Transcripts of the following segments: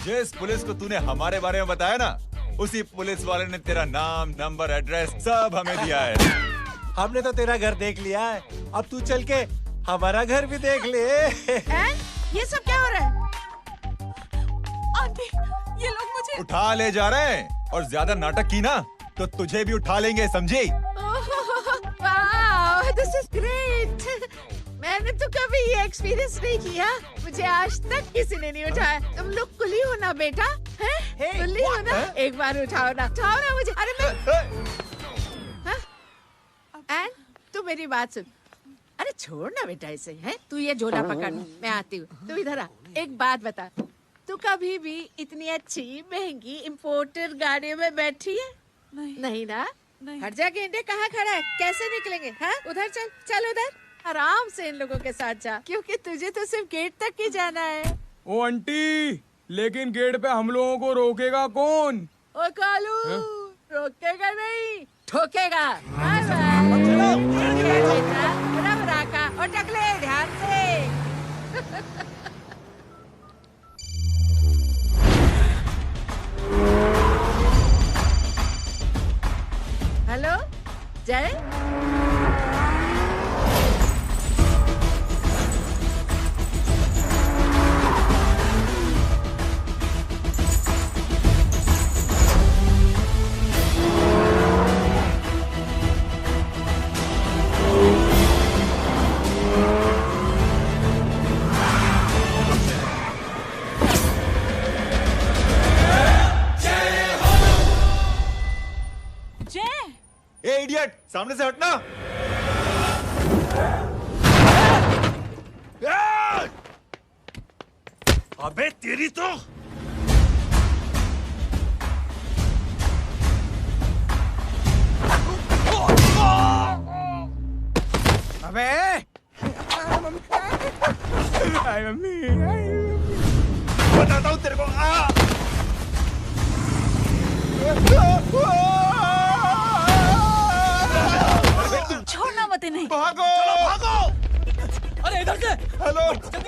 जिस पुलिस को तूने हमारे बारे में बताया ना, उसी पुलिस वाले ने तेरा नाम, नंबर, एड्रेस सब हमें दिया है। हमने तो तेरा घर देख लिया है, अब तू चल के हमारा घर भी देख ले। ये सब क्या हो रहा है? आंटी, ये लोग मुझे उठा ले जा रहे हैं, और ज्यादा नाटक की ना तो तुझे भी उठा लेंगे, समझी? वाह, दिस इज ग्रेट। मैंने तो कभी ये एक्सपीरियंस नहीं किया, मुझे आज तक किसी ने नहीं उठाया। तुम लोग कुली हो ना बेटा, हैं? कुली हो ना? एक बार उठाओ ना मुझे। अरे मैं एंड तू मेरी बात सुन। अरे छोड़ ना बेटा इसे, हैं? तू ये झोला पकड़, मैं आती हूँ। तू इधर आ, एक बात बता, तू कभी भी इतनी अच्छी महंगी इम्पोर्टेड गाड़ी में बैठी है? नहीं ना? हर जगह इंडिया कहाँ खड़ा है, कैसे निकलेंगे? हाँ, उधर चल, चल उधर, आराम से इन लोगों के साथ जा, क्योंकि तुझे तो सिर्फ गेट तक ही जाना है। ओ आंटी, लेकिन गेट पे हम लोगों को रोकेगा कौन? ओ कालू, रोकेगा नहीं, ठोकेगा। Bye bye. बेटा, रब राका और टकले ध्यान से। हेलो जय। ए इडियट, सामने से हटना। अबे तेरी तो अबे आई मम्मी, बताता हूँ तेरे को। छोड़ना मत नहीं। भागो, भागो। अरे इधर से। हेलो,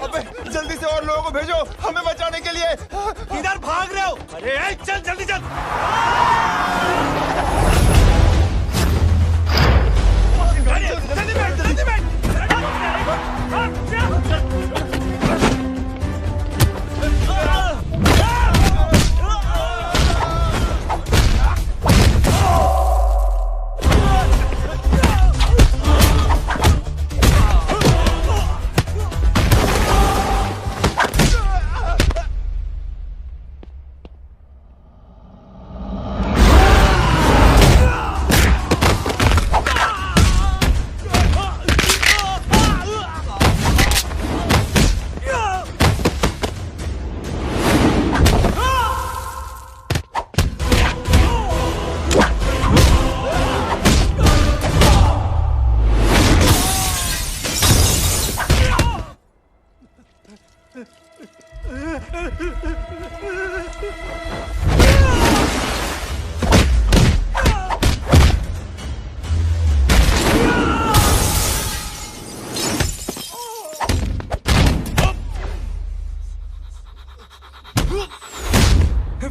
अबे जल्दी से और लोगों को भेजो हमें बचाने के लिए। किधर भाग रहे हो? अरे चल जल्दी चल। जल्दी बैठ।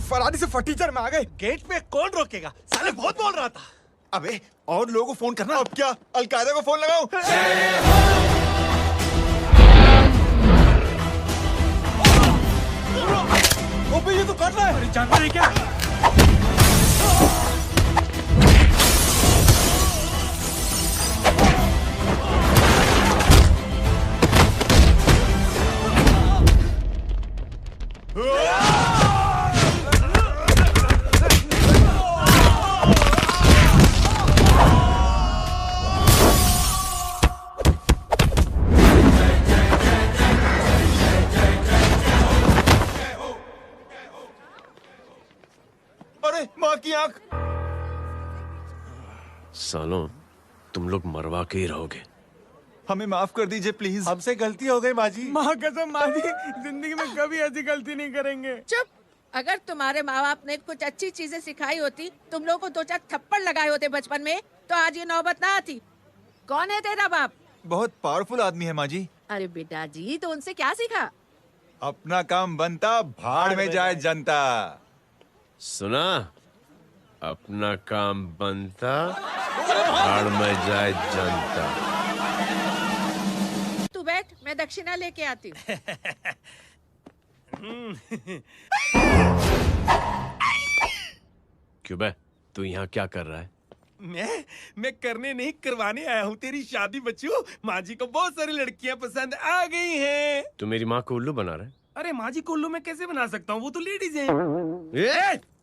फरारी से फटीचर में आ गए। गेट पे कौन रोकेगा? साले बहुत बोल रहा था। अबे और लोगों को फोन करना। अब क्या अलकायदा को फोन लगाऊं? ओबे ये तो कर रहा है। अरे जानता नहीं क्या? माँ की आंख। सालों, तुम लोग मरवा के ही रहोगे। हमें माफ कर दीजिए प्लीज। हमसे गलती हो गई माँ जी। माँ कसम माँ जी, जिंदगी में कभी ऐसी गलती नहीं करेंगे। चुप। अगर तुम्हारे माँ बाप ने कुछ अच्छी चीजें सिखाई होती, तुम लोगों को 2-4 थप्पड़ लगाए होते बचपन में, तो आज ये नौबत ना आती। कौन है तेरा बाप? बहुत पावरफुल आदमी है माँ जी। अरे बेटा जी, तो उनसे क्या सीखा? अपना काम बनता, भाड़ में जाए जनता। सुना? अपना काम बनता, भाड़ में जाए जनता। तू बैठ, मैं दक्षिणा लेके आती हूँ। क्यों बे? तू यहाँ क्या कर रहा है? मैं करने नहीं करवाने आया हूँ तेरी शादी बच्चू। माँ जी को बहुत सारी लड़कियाँ पसंद आ गई हैं। तू मेरी माँ को उल्लू बना रहा है? अरे माँ जी को उल्लू मैं कैसे बना सकता हूँ, वो तो लेडीज हैं।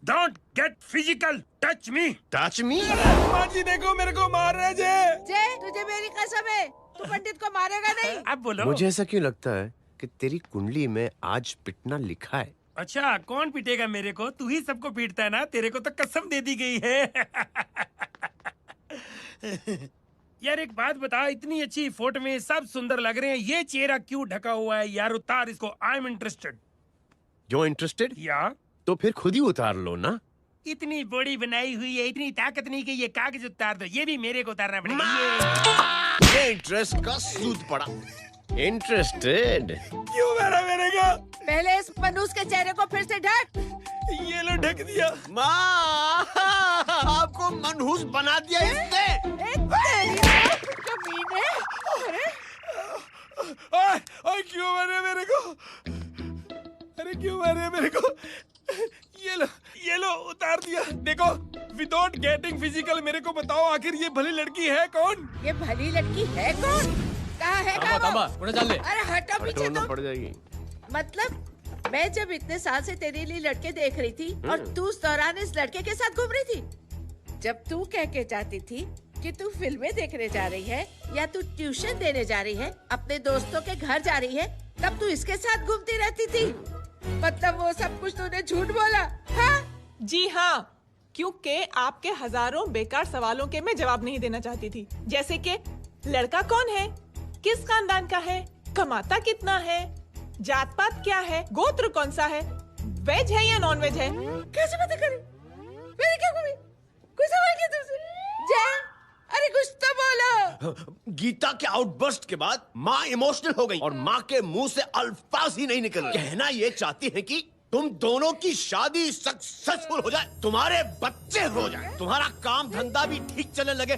Don't get physical, touch me. Touch me? माँ जी देखो मेरे को मार रहे जय। जय, तुझे मेरी कसम है, तू पंडित को मारेगा नहीं। अब बोलो। मुझे ऐसा क्यों लगता है कि तेरी कुंडली में आज पिटना लिखा है? अच्छा, कौन पीटेगा मेरे को? तू ही सबको पीटता है ना, तेरे को तो कसम दे दी गई है। यार एक बात बता, इतनी अच्छी फोटो में सब सुंदर लग रहे हैं, ये चेहरा क्यों ढका हुआ है? यार उतार इसको, I am interested. You interested? या तो फिर खुद ही उतार लो ना। इतनी बॉडी बनाई हुई है, इतनी ताकत नहीं कि ये कागज उतार दो, ये भी मेरे को उतारना पड़ेगा। ये इंटरेस्ट का सूद पड़ा। इंटरेस्टेड? क्यों मारा मेरे को? पहले इस मनूस के चेहरे को फिर से ढक। ये लो ढक दिया। माँ, आपको मनहूस बना दिया इसने। कमीने। अरे ओए क्यों मारे मेरे को? अरे क्यों मारे मेरे को? ये लो उतार दिया। देखो, विदाउट गेटिंग फिजिकल मेरे को बताओ, आखिर ये भली लड़की है कौन? ये भली लड़की है कौन? कहाँ है कहाँ वो? अरे हटो पीछे तो। पड़ जाएगी। मतलब मैं जब इतने साल से तेरे लिए लड़के देख रही थी और तू उस दौरान इस लड़के के साथ घूम रही थी। जब तू कह के जाती थी कि तू फिल्में देखने जा रही है या तू ट्यूशन देने जा रही है, अपने दोस्तों के घर जा रही है, तब तू इसके साथ घूमती रहती थी। मतलब वो सब कुछ तूने झूठ बोला? हाँ? जी हाँ, क्योंकि आपके हजारों बेकार सवालों के मैं जवाब नहीं देना चाहती थी। जैसे कि लड़का कौन है, किस खानदान का है, कमाता कितना है, जात पात क्या है, गोत्र कौन सा है, वेज है या नॉन वेज है। कैसे पता करी? मैंने क्या करी? कोई सवाल किया तुमसे? जय, अरे कुछ तो बोलो। गीता के आउटबर्स्ट के बाद माँ इमोशनल हो गई और माँ के मुंह से अल्फाज ही नहीं निकल रहे। कहना ये चाहती है कि तुम दोनों की शादी सक्सेसफुल हो जाए, तुम्हारे बच्चे हो जाए, तुम्हारा काम धंधा भी ठीक चलने लगे,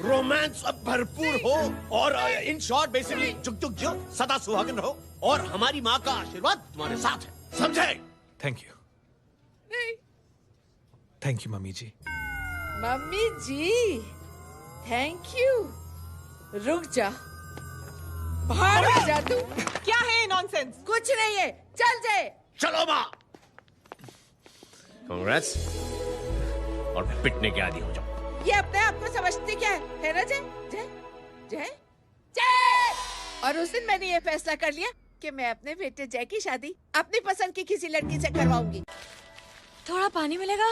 रोमांस अब भरपूर हो और इन शॉर्ट बेसिकली जुग जुग जियो, सदा सुहागन रहो और हमारी माँ का आशीर्वाद तुम्हारे साथ है। समझे? Thank you. नहीं। थैंक यू मम्मी जी। मम्मी जी, थैंक यू। रुक जा, भाग जा तू। क्या है नॉनसेंस? कुछ नहीं है, चल जाए। चलो माँ। कांग्रेस। और पिटने के आदी हो जाओ। ये अपने आप को समझती क्या है ना जय? जय जय जय। और उस दिन मैंने ये फैसला कर लिया कि मैं अपने बेटे जय की शादी अपनी पसंद की किसी लड़की से करवाऊंगी। थोड़ा पानी मिलेगा?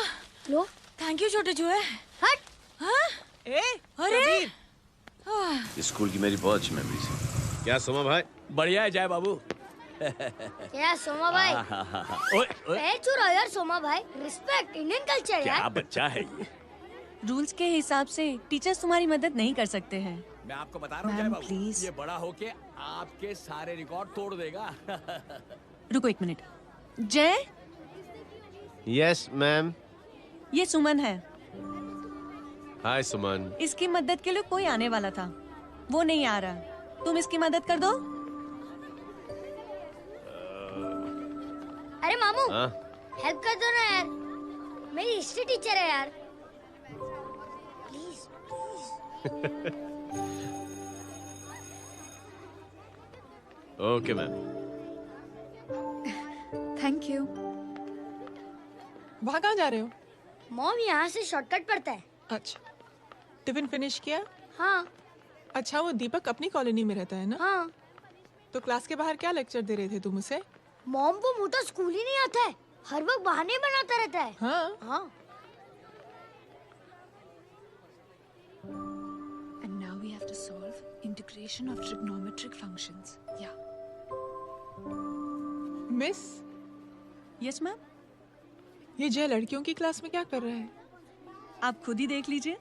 लो। थैंक यू छोटे जुए। हट। हाँ? अरे स्कूल की मेरी बहुत अच्छी मेमोरीज है। क्या सोमा भाई? बढ़िया है जय बाबू। क्या सोमा भाई? पैर छुरा यार सोमा भाई, रिस्पेक्ट इंडियन कल्चर यार। क्या बच्चा है ये? रूल्स के हिसाब से टीचर्स तुम्हारी मदद नहीं कर सकते हैं। मैं आपको बता रहा हूँ जय बाबू, ये बड़ा होके आपके सारे रिकॉर्ड तोड़ देगा। रुको एक मिनट। जय, यस मैम। ये सुमन है। हाय सुमन। इसकी मदद के लिए कोई आने वाला था, वो नहीं आ रहा। तुम इसकी मदद कर दो। अरे मामू, हेल्प कर दो ना यार, मेरी हिस्ट्री टीचर है यार, please please. Okay ma'am. Thank you. वहाँ कहाँ जा रहे हो? मॉम यहाँ से शॉर्टकट पड़ता है। अच्छा, टिफिन फिनिश किया? हाँ। अच्छा, वो दीपक अपनी कॉलोनी में रहता है ना? हाँ। तो क्लास के बाहर क्या लेक्चर दे रहे थे तुम उसे? मॉम को मुँह तो स्कूल ही नहीं आता है, हर वक्त बहाने बनाता रहता है। हाँ हाँ। And now we have to solve integration of trigonometric functions. Yeah. Miss, Yes ma'am. ये जय लड़कियों की क्लास में क्या कर रहा है? आप खुद ही देख लीजिए।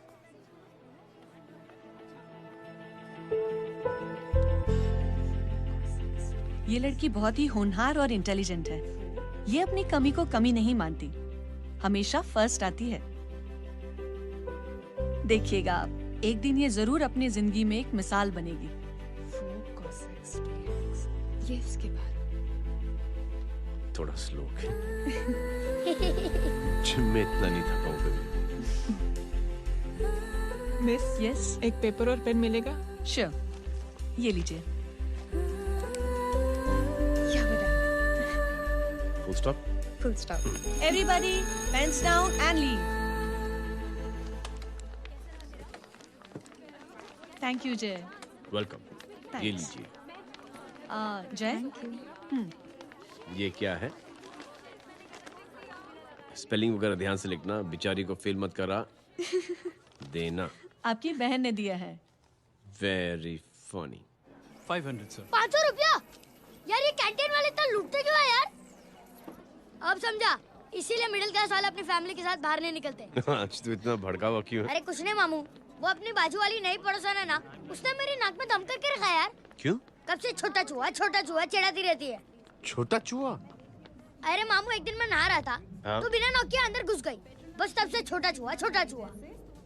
ये लड़की बहुत ही होनहार और इंटेलिजेंट है। ये अपनी कमी को कमी नहीं मानती, हमेशा फर्स्ट आती है। देखिएगा आप, एक दिन ये जरूर अपनी जिंदगी में एक मिसाल बनेगी। ये इसके बाद थोड़ा स्लो जिम में इतना नहीं थका हूं कभी। मिस, यस, एक पेपर और पेन मिलेगा? श्योर, ये लीजिए। Full stop. Full stop. Everybody pens down and leave. Thank you Jay. Welcome. ये लीजिए। जय, ये क्या है? स्पेलिंग वगैरह ध्यान से लिखना, बेचारी को फेल मत करा देना। आपकी बहन ने दिया है। Very funny. 500 सर। 500 रुपया? यार ये कैंटीन वाले इतना लूटते क्यों है यार? अब समझा, इसीलिए मिडिल क्लास वाले अपनी फैमिली के साथ बाहर नहीं निकलते। आज तो इतना भड़का हुआ क्यों है? अरे कुछ नहीं मामू, वो अपनी बाजू वाली नई पड़ोसन है ना, उसने मेरी नाक में दम करके रखा यार। क्यों? कब से छोटा चूहा चिढ़ाती रहती है। छोटा चूहा? अरे मामू, एक दिन मैं नहा रहा था, तो बिना नॉक के अंदर घुस गई, बस तब से छोटा चूहा।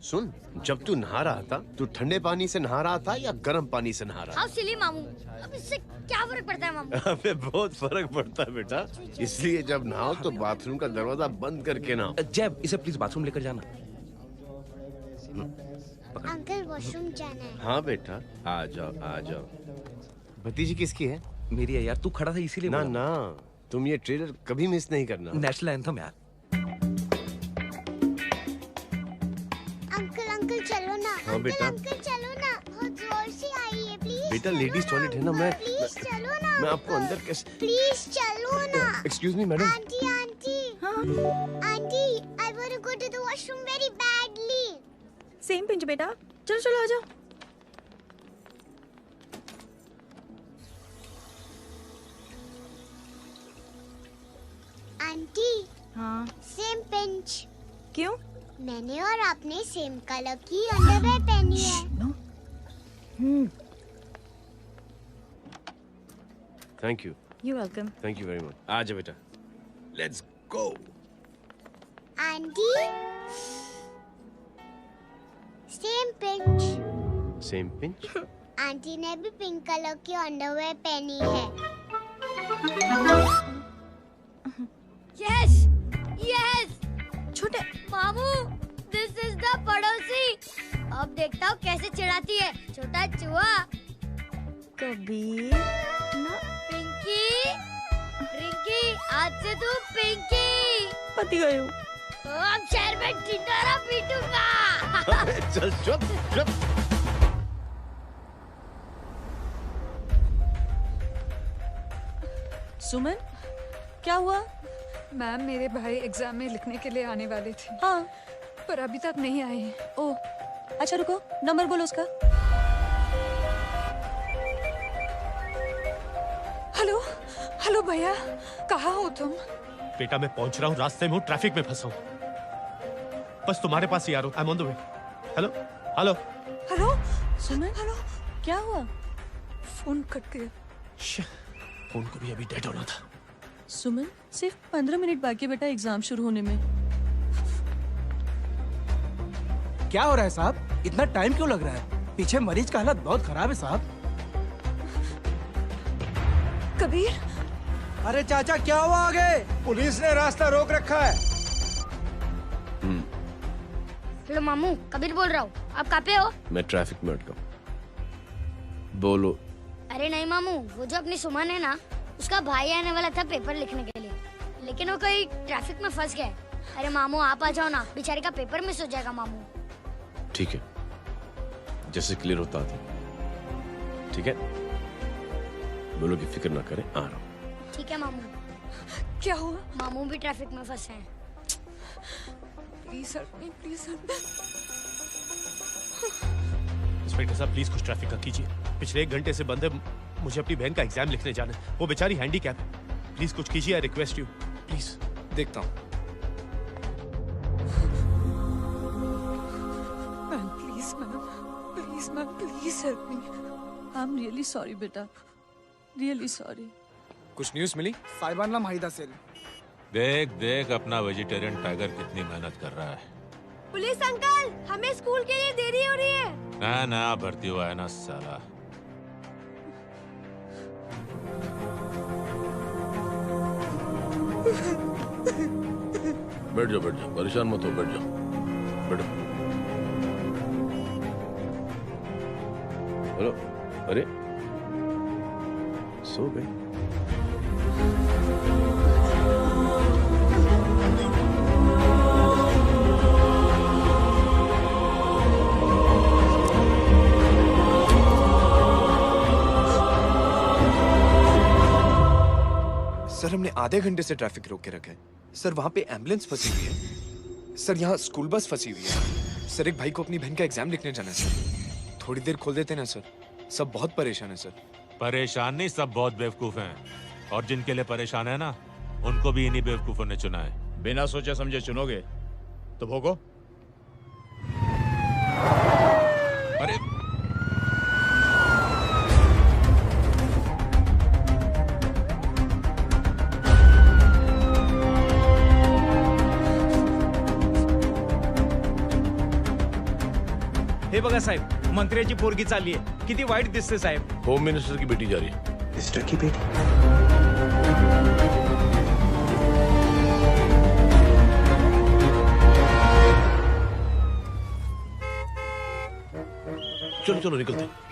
सुन, जब तू नहा रहा था, तू ठंडे पानी से नहा रहा था या गर्म पानी से नहा रहा था? हाउ सिली मामू, अब इससे क्या फर्क पड़ता है मामू? अबे बहुत फर्क पड़ता है बेटा, इसलिए जब नहाओ तो बाथरूम का दरवाजा बंद करके नहाओ। जय, इसे प्लीज बाथरूम लेकर जाना। अंकल वॉशरूम जाना है। हाँ बेटा, आ जाओ आ जाओ। भतीजी किसकी है? मेरी है यार, तू खड़ा था इसीलिए ना बोला। ना, तुम ये ट्रेलर कभी मिस नहीं करना। नेशनल एंथम यार। अंकल चलो ना। हाँ बेटा। अंकल चलो ना, बहुत जोर से आई है, प्लीज। बेटा लेडीज टॉयलेट है ना, मैं चलो ना। मैं आपको अंदर कैसे? प्लीज चलो ना। Excuse me madam. Aunty, I want to go to the washroom very badly. Same pinch बेटा, चलो आ जाओ। आंटी, हाँ, सेम पिंच। क्यों? मैंने और आपने सेम कलर की अंडरवेयर पहनी है। Thank you. You welcome. Thank you very much. आ जाओ बेटा, let's go. Aunty, same pinch. Same pinch? Aunty ने भी पिंक कलर की अंडरवेयर पहनी है। Yes yes. छोटे मामू, दिस इज द पड़ोसी। अब देखता हूँ कैसे चिढ़ाती है, छोटा चूहा। कबीर ना। पिंकी, रिंकी, आज से तू पिंकी। पति गए हो। तो अब शहर में ढिंढोरा पीटूंगा। चल चुप चुप। सुमन, क्या हुआ? मैम, मेरे भाई एग्जाम में लिखने के लिए आने वाले थे। हाँ, पर अभी तक नहीं आए हैं। ओह, अच्छा रुको, नंबर बोलो उसका। हेलो भैया, कहाँ हो तुम? बेटा मैं पहुंच रहा हूँ, रास्ते में हूँ, ट्रैफिक में फंसा हूँ, बस तुम्हारे पास ही आ रहा हूँ। I am on the way. Hello hello hello Suman, hello, क्या हुआ? फोन कट गया। फोन को भी अभी डेड होना था। सुमन, सिर्फ 15 मिनट बाकी बेटा एग्जाम शुरू होने में। क्या हो रहा है साहब? इतना टाइम क्यों लग रहा है? पीछे मरीज का हालत बहुत खराब है साहब। कबीर, अरे चाचा क्या हुआ आगे? पुलिस ने रास्ता रोक रखा है। हेलो मामू, कबीर बोल रहा हूँ। आप कहाँ पे हो? मैं ट्रैफिक में अटका हूँ। बोलो। अरे नहीं मामू, वो जो अपनी सुमन है ना, उसका भाई आने वाला था पेपर लिखने के लिए, लेकिन वो कहीं ट्रैफिक में फंस गया। अरे मामू आप आ जाओ ना, बेचारे का पेपर मिस हो जाएगा मामू। ठीक है, जैसे क्लियर होता था। ठीक है, बोलो कि फिक्र ना करें, आ रहा हूँ। ठीक है मामू। क्या हुआ? मामू भी ट्रैफिक में फंसे हैं। Please help me, please help me. Inspector साहब प्लीज कुछ ट्रैफिक का कीजिए। पिछले 1 घंटे से बंद है, मुझे अपनी बहन का एग्जाम लिखने जाना है। वो बेचारी हैंडीकैप है। प्लीज कुछ कीजिए, आई रिक्वेस्ट यू प्लीज। देखता हूँ। Ma'am please ma'am, please help me. I am really sorry बेटा, रियली सॉरी। कुछ न्यूज़ मिली? साहिबाना माहिदा सेल। देख देख अपना वेजिटेरियन टाइगर कितनी मेहनत कर रहा है। पुलिस अंकल, हमें स्कूल के लिए देरी हो रही है। नया भर्ती हुआ है ना साला। बैठ जाओ, परेशान मत हो, बैठ जाओ, बैठो। हेलो, अरे सो गए? सर हमने आधे घंटे से ट्रैफिक रोक के रखा है। सर वहाँ पे एम्बुलेंस फंसी हुई है। सर यहाँ स्कूल बस फंसी हुई है। सर एक भाई को अपनी बहन का एग्जाम लिखने जाना है सर। थोड़ी देर खोल देते ना सर। सब बहुत परेशान है सर। परेशान नहीं, सब बहुत बेवकूफ हैं। और जिनके लिए परेशान है ना, उनको भी इन्हीं बेवकूफों ने चुना है। बिना सोचे समझे चुनोगे तो भोगो। अरे हे बघा साहेब, मंत्र्याची पोरगी चालली आहे. किती वाईट दिसते साहेब. होम मिनिस्टर की बेटी जा रही है। मिनिस्टर की बेटी? चलो चलो निकलते हैं।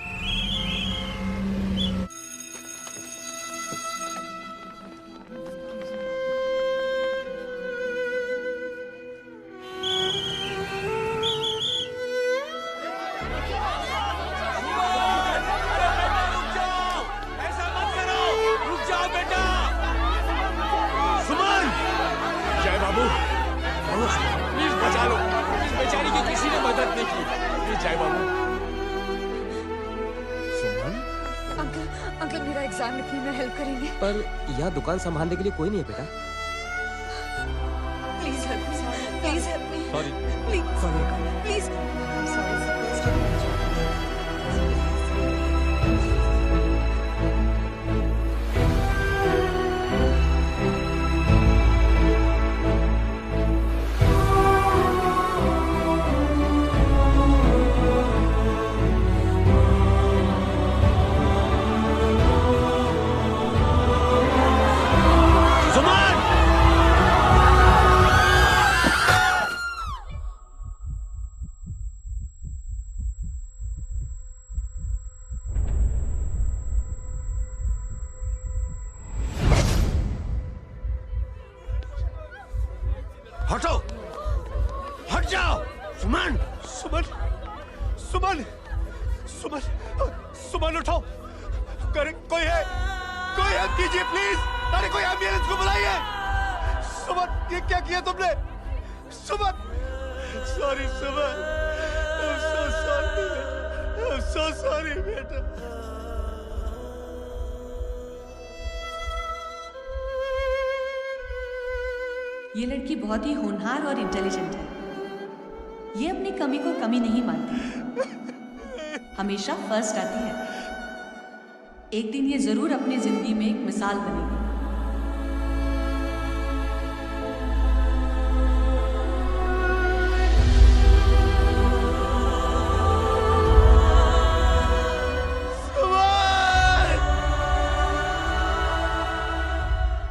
अंकल मेरा एग्जाम लिखने में हेल्प करेंगे? पर यहाँ दुकान संभालने के लिए कोई नहीं है बेटा। Please help me, please help me. Sorry. Please हटो, हट जाओ। सुमन, सुमन, सुमन, सुमन, सुमन उठो। करे कोई है, कोई हेल्प कीजिए प्लीज। अरे कोई एम्बुलेंस को बुलाइए। सुमन, ये क्या किया तुमने? Suman, sorry Suman, I'm so sorry, I'm so sorry बेटा। ये लड़की बहुत ही होनहार और इंटेलिजेंट है। ये अपनी कमी को कमी नहीं मानती, हमेशा फर्स्ट आती है। एक दिन ये जरूर अपनी जिंदगी में एक मिसाल बनेगी।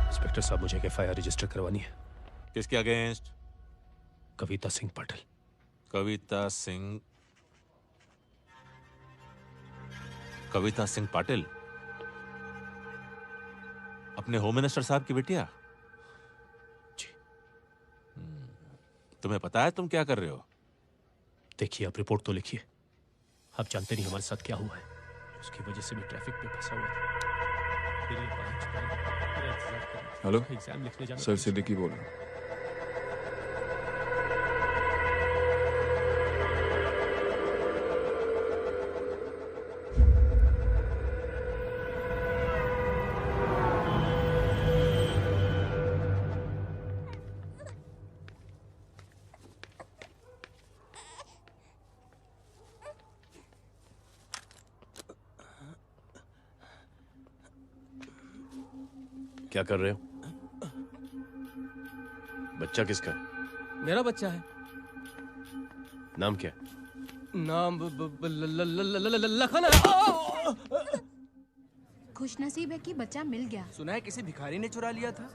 इंस्पेक्टर साहब, मुझे एफआईआर रजिस्टर करवानी है। किसके अगेंस्ट? कविता सिंह पाटिल। कविता सिंह पाटिल अपने होम मिनिस्टर साहब की बेटिया? जी। तुम्हें पता है तुम क्या कर रहे हो? देखिए, आप रिपोर्ट तो लिखिए। आप जानते नहीं हमारे साथ क्या हुआ है। उसकी वजह से भी ट्रैफिक पे फंसा हुआ है। हेलो एग्जाम लिखने जाना। सर सिद्दीकी बोल रहा हूँ। क्या कर रहे हो? बच्चा किसका? मेरा बच्चा है। नाम क्या? नाम लखन है। खुश नसीब है कि बच्चा मिल गया। सुना है किसी भिखारी ने चुरा लिया था।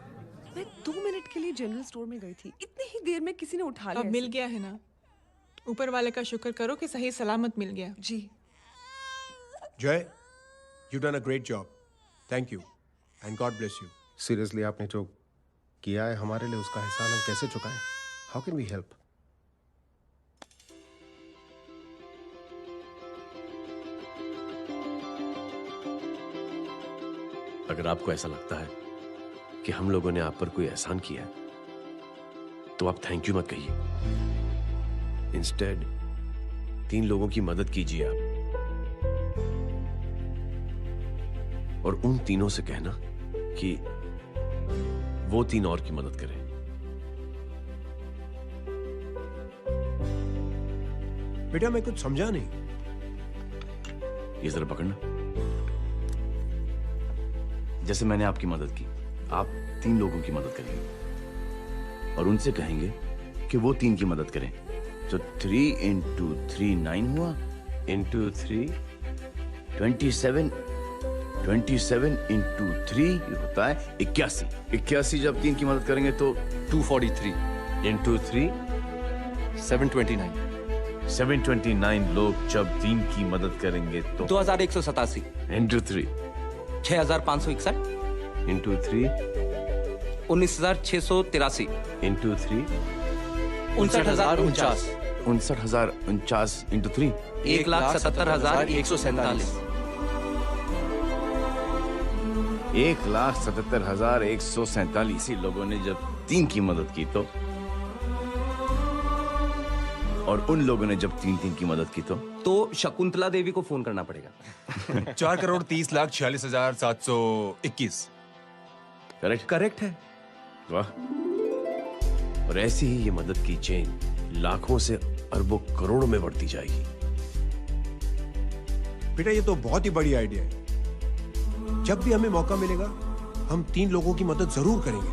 मैं 2 मिनट के लिए जनरल स्टोर में गई थी, इतनी ही देर में किसी ने उठा लिया। अब मिल गया है ना, ऊपर वाले का शुक्र करो कि सही सलामत मिल गया। जी जय, you done a great job, thank you and God bless you. Seriously आपने जो किया है हमारे लिए, उसका एहसान हम कैसे चुकाएं? How can we help? अगर आपको ऐसा लगता है कि हम लोगों ने आप पर कोई एहसान किया है, तो आप थैंक यू मत कहिए। इंस्टेड 3 लोगों की मदद कीजिए आप, और उन तीनों से कहना कि वो 3 और की मदद करें। बेटा मैं कुछ समझा नहीं। ये जरा पकड़ना। जैसे मैंने आपकी मदद की, आप 3 लोगों की मदद करेंगे और उनसे कहेंगे कि वो 3 की मदद करें। तो 3 into 3 9 हुआ, into 3 27, 27 into 3 होता है 81। 81 जब 3 की मदद करेंगे तो 243 into 3 729। 729 लोग जब 3 की मदद करेंगे तो 2187 into 3 6561 into 3 19683 into 3 59049 59049 into 3 1,77,147 1,77,147 लोगों ने जब 3 की मदद की तो, और उन लोगों ने जब 3 की मदद की तो शकुंतला देवी को फोन करना पड़ेगा। 4,30,46,721। करेक्ट है। वाह। और ऐसी ही ये मदद की चेन लाखों से अरबों करोड़ों में बढ़ती जाएगी। बेटा ये तो बहुत ही बड़ी आइडिया है। जब भी हमें मौका मिलेगा हम 3 लोगों की मदद जरूर करेंगे।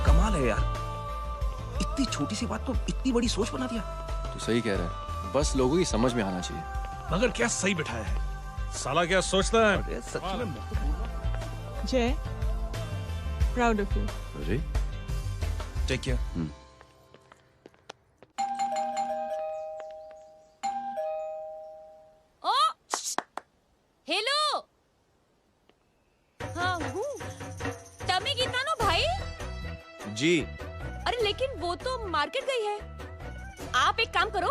कमाल है यार, इतनी छोटी सी बात को इतनी बड़ी सोच बना दिया। तू सही कह रहा है, बस लोगों की समझ में आना चाहिए। मगर क्या सही बिठाया है, साला क्या सोचता है। सच में जय, प्राउड ऑफ यू। अरे टेक केयर। ओ हेलो। हाँ हूँ। तमी गीता नो भाई। जी। अरे लेकिन वो तो मार्केट गई है। आप एक काम करो,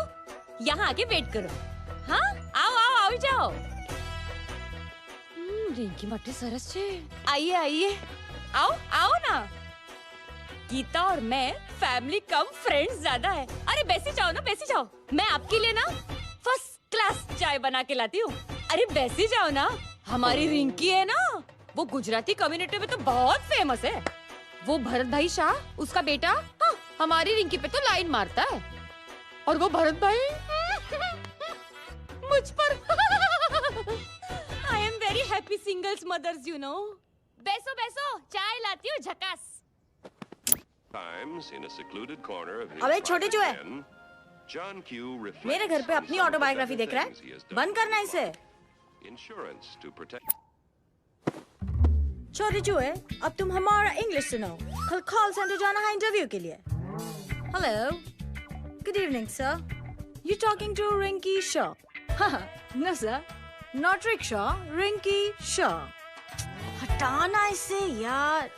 यहाँ आके वेट करो। हाँ आओ आओ आओ जाओ। रिंकी मट्टी सरस छे। आइए आइए, आओ आओ ना। गीता और मैं फैमिली कम फ्रेंड्स ज्यादा है। अरे बैसी जाओ ना, बैसी जाओ। मैं आपके लिए ना फर्स्ट क्लास चाय बना के लाती हूँ। अरे बैसी जाओ ना। हमारी रिंकी है ना, वो गुजराती कम्युनिटी में तो बहुत फेमस है। वो भरत भाई शाह, उसका बेटा, हाँ, हमारी रिंकी पे तो लाइन मारता है। और वो भरत भाई मुझ पर। I am very happy singles mothers you know. बैसो बैसो, चाय लाती हूँ झकास। अबे छोटे जो है, मेरे घर पे अपनी ऑटोबायोग्राफी देख रहा है, बंद करना इसे। छोटे जो है, अब तुम हमारा इंग्लिश सुनो। कल कॉल सेंटर जाना है इंटरव्यू के लिए। Hello, good evening sir, you talking to Rinki Shaw? No sir, not rickshaw, Rinki Shaw. हटाना इसे यार।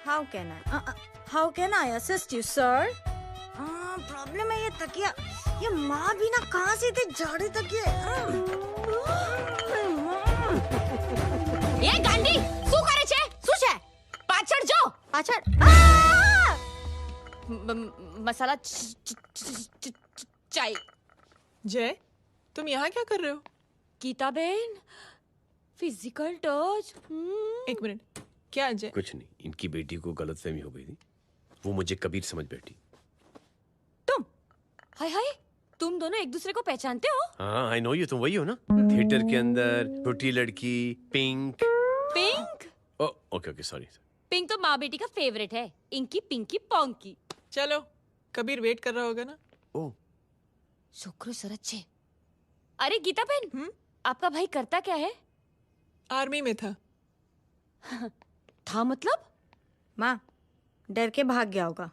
How can I assist you, sir? Problem है ये तकिया, ये माँ भी ना कहाँ से इतने झाड़े तकिए। ये गांडी, શું કરે છે? શું છે? પાછળ જો, પાછળ। मसाला चाय। जय, तुम यहाँ क्या कर रहे हो? गीता बहन, फिजिकल टच। एक मिनट, क्या अजय? कुछ नहीं, इनकी बेटी को गलतफहमी हो गई थी वो मुझे कबीर समझ बैठी। तुम हाय हाय, तुम दोनों एक दूसरे को पहचानते हो? हाँ आई नो यू, तुम वही हो ना थिएटर के अंदर छोटी लड़की pink. Pink? Okay okay sorry. Pink तो माँ बेटी का फेवरेट है, इंकी पिंकी पोंकी। चलो, कबीर वेट कर रहा होगा ना। ओ शुक्र सरच्चे। अरे गीता बहन, आपका भाई करता क्या है? आर्मी में था। था मतलब? माँ डर के भाग गया होगा।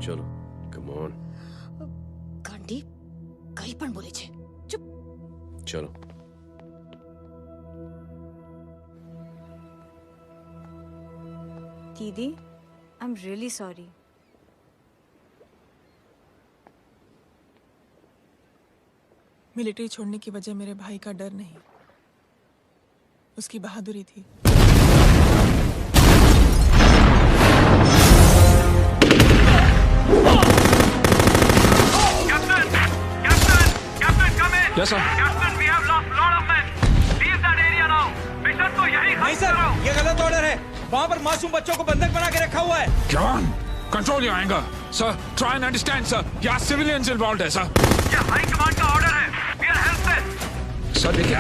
चलो कम ऑन। गांडी कहीं पण बोले छे। चुप। चलो दीदी I am really sorry. Military छोड़ने की वजह मेरे भाई का डर नहीं, उसकी बहादुरी थी। Yes, sir. Captain, we have lost lot of men. Leave that area now. Mission तो यही नहीं सर, ये गलत ऑर्डर है। वहाँ पर मासूम बच्चों को बंधक बना के रखा हुआ है। John, control your anger. Sir, try and understand, sir. यहाँ civilians involved है, sir. ये हाई कमांड का ऑर्डर है. We are helpless. Sir, देखिए.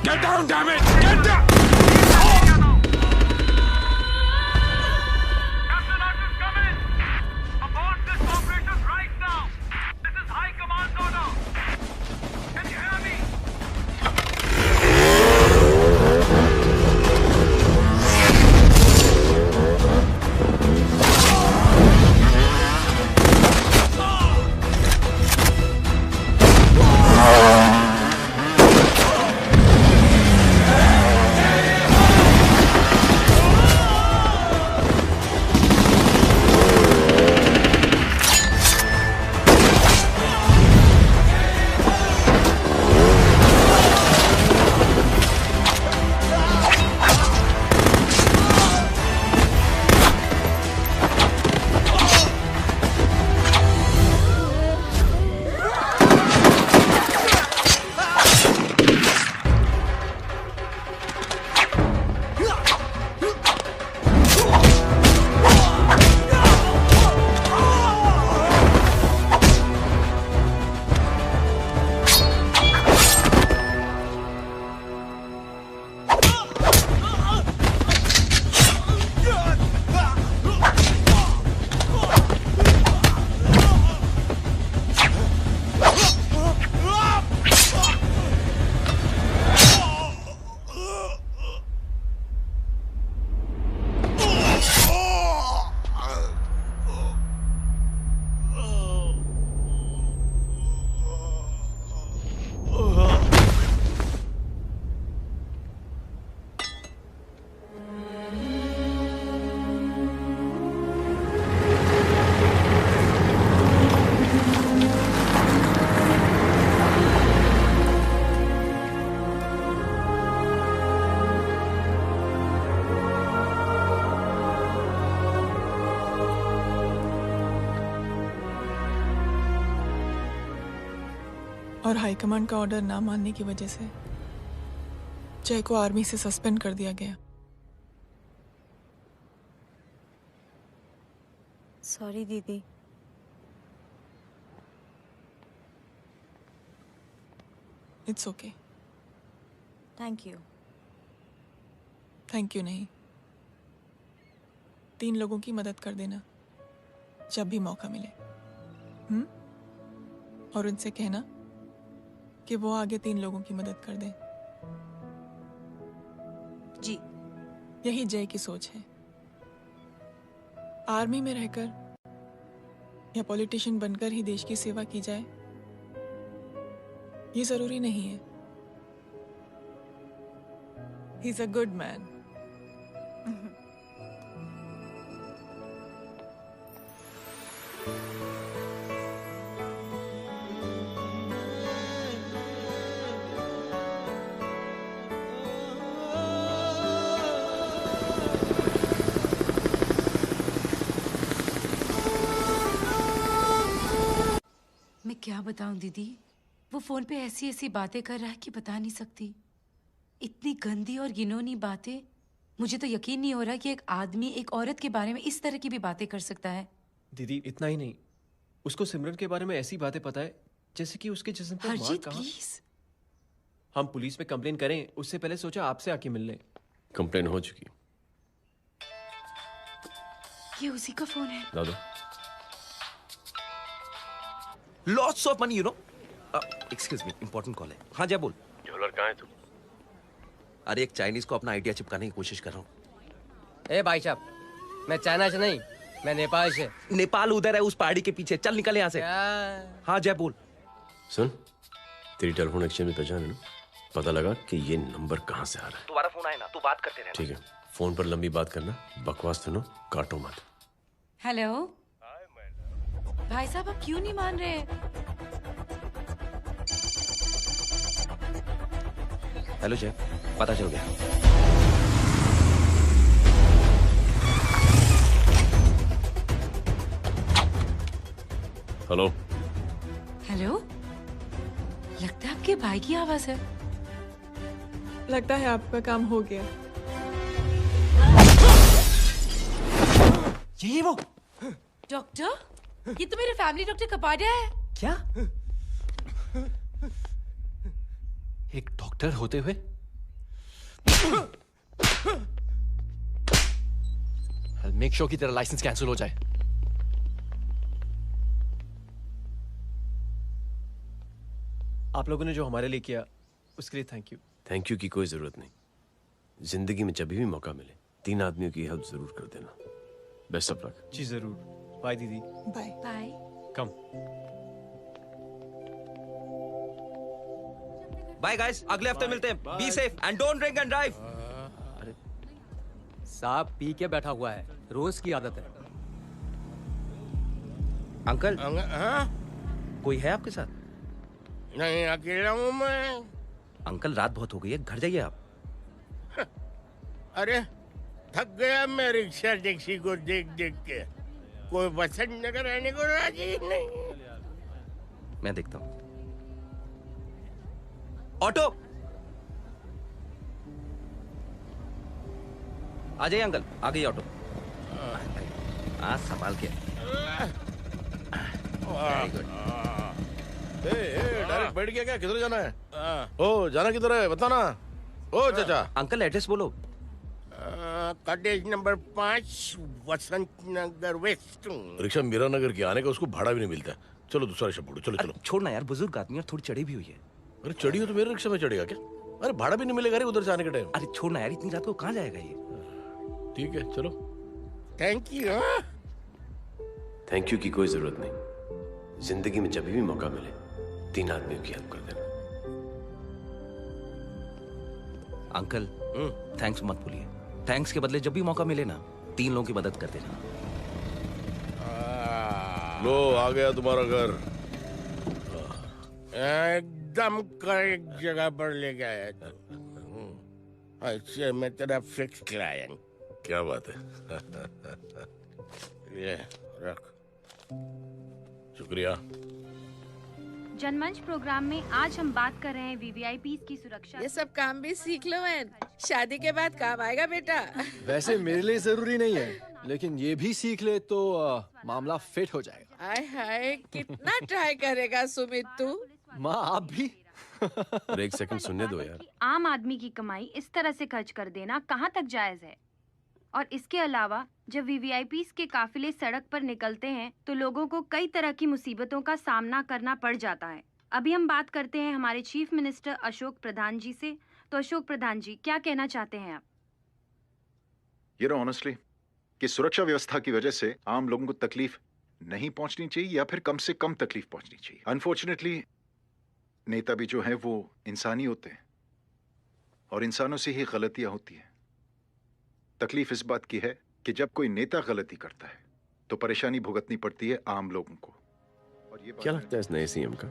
Get down, damn it! Get down! और हाईकमांड का ऑर्डर ना मानने की वजह से जय को आर्मी से सस्पेंड कर दिया गया। सॉरी दीदी। It's okay. Thank you. Thank you नहीं, 3 लोगों की मदद कर देना जब भी मौका मिले। और उनसे कहना कि वो आगे 3 लोगों की मदद कर दें। जी। यही जय की सोच है। आर्मी में रहकर या पॉलिटिशियन बनकर ही देश की सेवा की जाए, ये जरूरी नहीं है। He is a good man. मैं क्या बताऊं दीदी, वो फोन पे ऐसी ऐसी बातें कर रहा है कि बता नहीं सकती। इतनी गंदी और घिनौनी बातें मुझे तो यकीन नहीं हो रहा कि एक आदमी एक औरत के बारे में इस तरह की भी बातें कर सकता है। दीदी इतना ही नहीं, उसको सिमरन के बारे में ऐसी बातें पता है जैसे कि उसके जिस्म पर मार हरजीत कहाँ। प्लीज। हम पुलिस में कंप्लेन करें उससे पहले सोचा आपसे आके मिल लें। कंप्लेन हो चुकी। ये उसी का फोन है। दादू lots of money you know. Excuse me, important call है। हाँ जय बोल। ज्वेलर कहाँ है तू? अरे एक चाइनीज को अपना आइडिया चिपकाने की कोशिश कर रहा हूँ। ए भाई साहब, मैं चाइना से नहीं, मैं नेपाल से। नेपाल उधर है उस पहाड़ी के पीछे, चल निकल यहाँ से। हाँ जय बोल। सुन, तेरी टेलीफोन एक्सचेंज में पहचान है ना? पता लगा कि ये नंबर कहाँ से आ रहा है। दोबारा फोन आए ना तो बात करते रहना। ठीक है, फोन पर लंबी बात करना, बकवास सुनो, काटो मत। हेलो भाई साहब, आप क्यों नहीं मान रहे? हेलो जय, पता चल गया। हेलो हेलो, लगता है आपके भाई की आवाज है। लगता है आपका काम हो गया। ये वो डॉक्टर, ये तो मेरे फैमिली डॉक्टर कपाडिया है। क्या? एक डॉक्टर होते हुए? मेक श्योर कि तेरा लाइसेंस कैंसिल हो जाए। आप लोगों ने जो हमारे लिए किया उसके लिए थैंक यू। थैंक यू की कोई जरूरत नहीं। जिंदगी में जब भी मौका मिले 3 आदमियों की हेल्प जरूर कर देना। Best of luck. जी जरूर। बाय दीदी। Bye bye. कम। बाय गाइस, अगले हफ्ते मिलते हैं। Be safe and don't drink and drive. अरे साहब पी के बैठा हुआ है, रोज की आदत है। अंकल हाँ? कोई है आपके साथ? नहीं, अकेला हूँ मैं। अंकल रात बहुत हो गई है, घर जाइए आप। अरे थक गया मैं रिक्शा टैक्सी को देख देख के। कोई पसंद नगर रहने को राजी नहीं। मैं देखता हूँ। ऑटो आ जाइए अंकल, आ गई ऑटो। आज संभाल के। Very good. डायरेक्ट बैठ गया क्या? किधर जाना है? ओ जाना किधर है बताना। ओ चाचा। अंकल एड्रेस बोलो। कॉटेज नंबर 5 वसंत नगर वेस्ट। रिक्शा मीरा नगर की आने का उसको भाड़ा भी नहीं मिलता। चलो दूसरा रिक्शा पकड़ो। चलो चलो। छोड़ना यार, बुजुर्ग आदमी और थोड़ी चढ़ी भी हुई है। अरे चढ़ी हो तो मेरे रिक्शा में चढ़ेगा क्या? अरे भाड़ा भी नहीं मिलेगा रे उधर से आने के टाइम। अरे छोड़ना यार, इतनी रात को कहाँ जाएगा ये? ठीक है चलो। Thank you. थैंक यू की कोई जरूरत नहीं। जिंदगी में जब भी मौका मिले 3 आदमियों की हेल्प कर देना। अंकल थैंक्स मत भूलिए। थैंक्स के बदले जब भी मौका मिले ना 3 लोगों की मदद कर देना। लो आ गया तुम्हारा घर। एकदम करेक्ट जगह पर ले गया तू। अच्छा मैं तेरा फिक्स क्लाइंट। क्या बात है। ये रख। शुक्रिया। जनमंच प्रोग्राम में आज हम बात कर रहे हैं वीवीआईपीज़ की सुरक्षा। ये सब काम भी सीख लो मैन, शादी के बाद काम आएगा बेटा। वैसे मेरे लिए जरूरी नहीं है, लेकिन ये भी सीख ले तो मामला फिट हो जाएगा। हाय हाय, कितना ट्राई करेगा सुमित तू? माँ आप भी। अरे एक सेकंड सुनने दो यार। आम आदमी की कमाई इस तरह से खर्च कर देना कहाँ तक जायज है? और इसके अलावा जब वीवीआईपीज़ के काफिले सड़क पर निकलते हैं तो लोगों को कई तरह की मुसीबतों का सामना करना पड़ जाता है। अभी हम बात करते हैं हमारे चीफ मिनिस्टर अशोक प्रधान जी से। तो अशोक प्रधान जी, क्या कहना चाहते हैं आप? ये ऑनेस्टली कि सुरक्षा व्यवस्था की वजह से आम लोगों को तकलीफ नहीं पहुंचनी चाहिए या फिर कम से कम तकलीफ पहुंचनी चाहिए। अनफॉर्चुनेटली नेता भी जो है वो इंसानी होते हैं और इंसानों से ही गलतियां होती हैं। तकलीफ इस बात की है कि जब कोई नेता गलती करता है तो परेशानी भुगतनी पड़ती है आम लोगों को। और ये क्या लगता है इस नए सीएम का?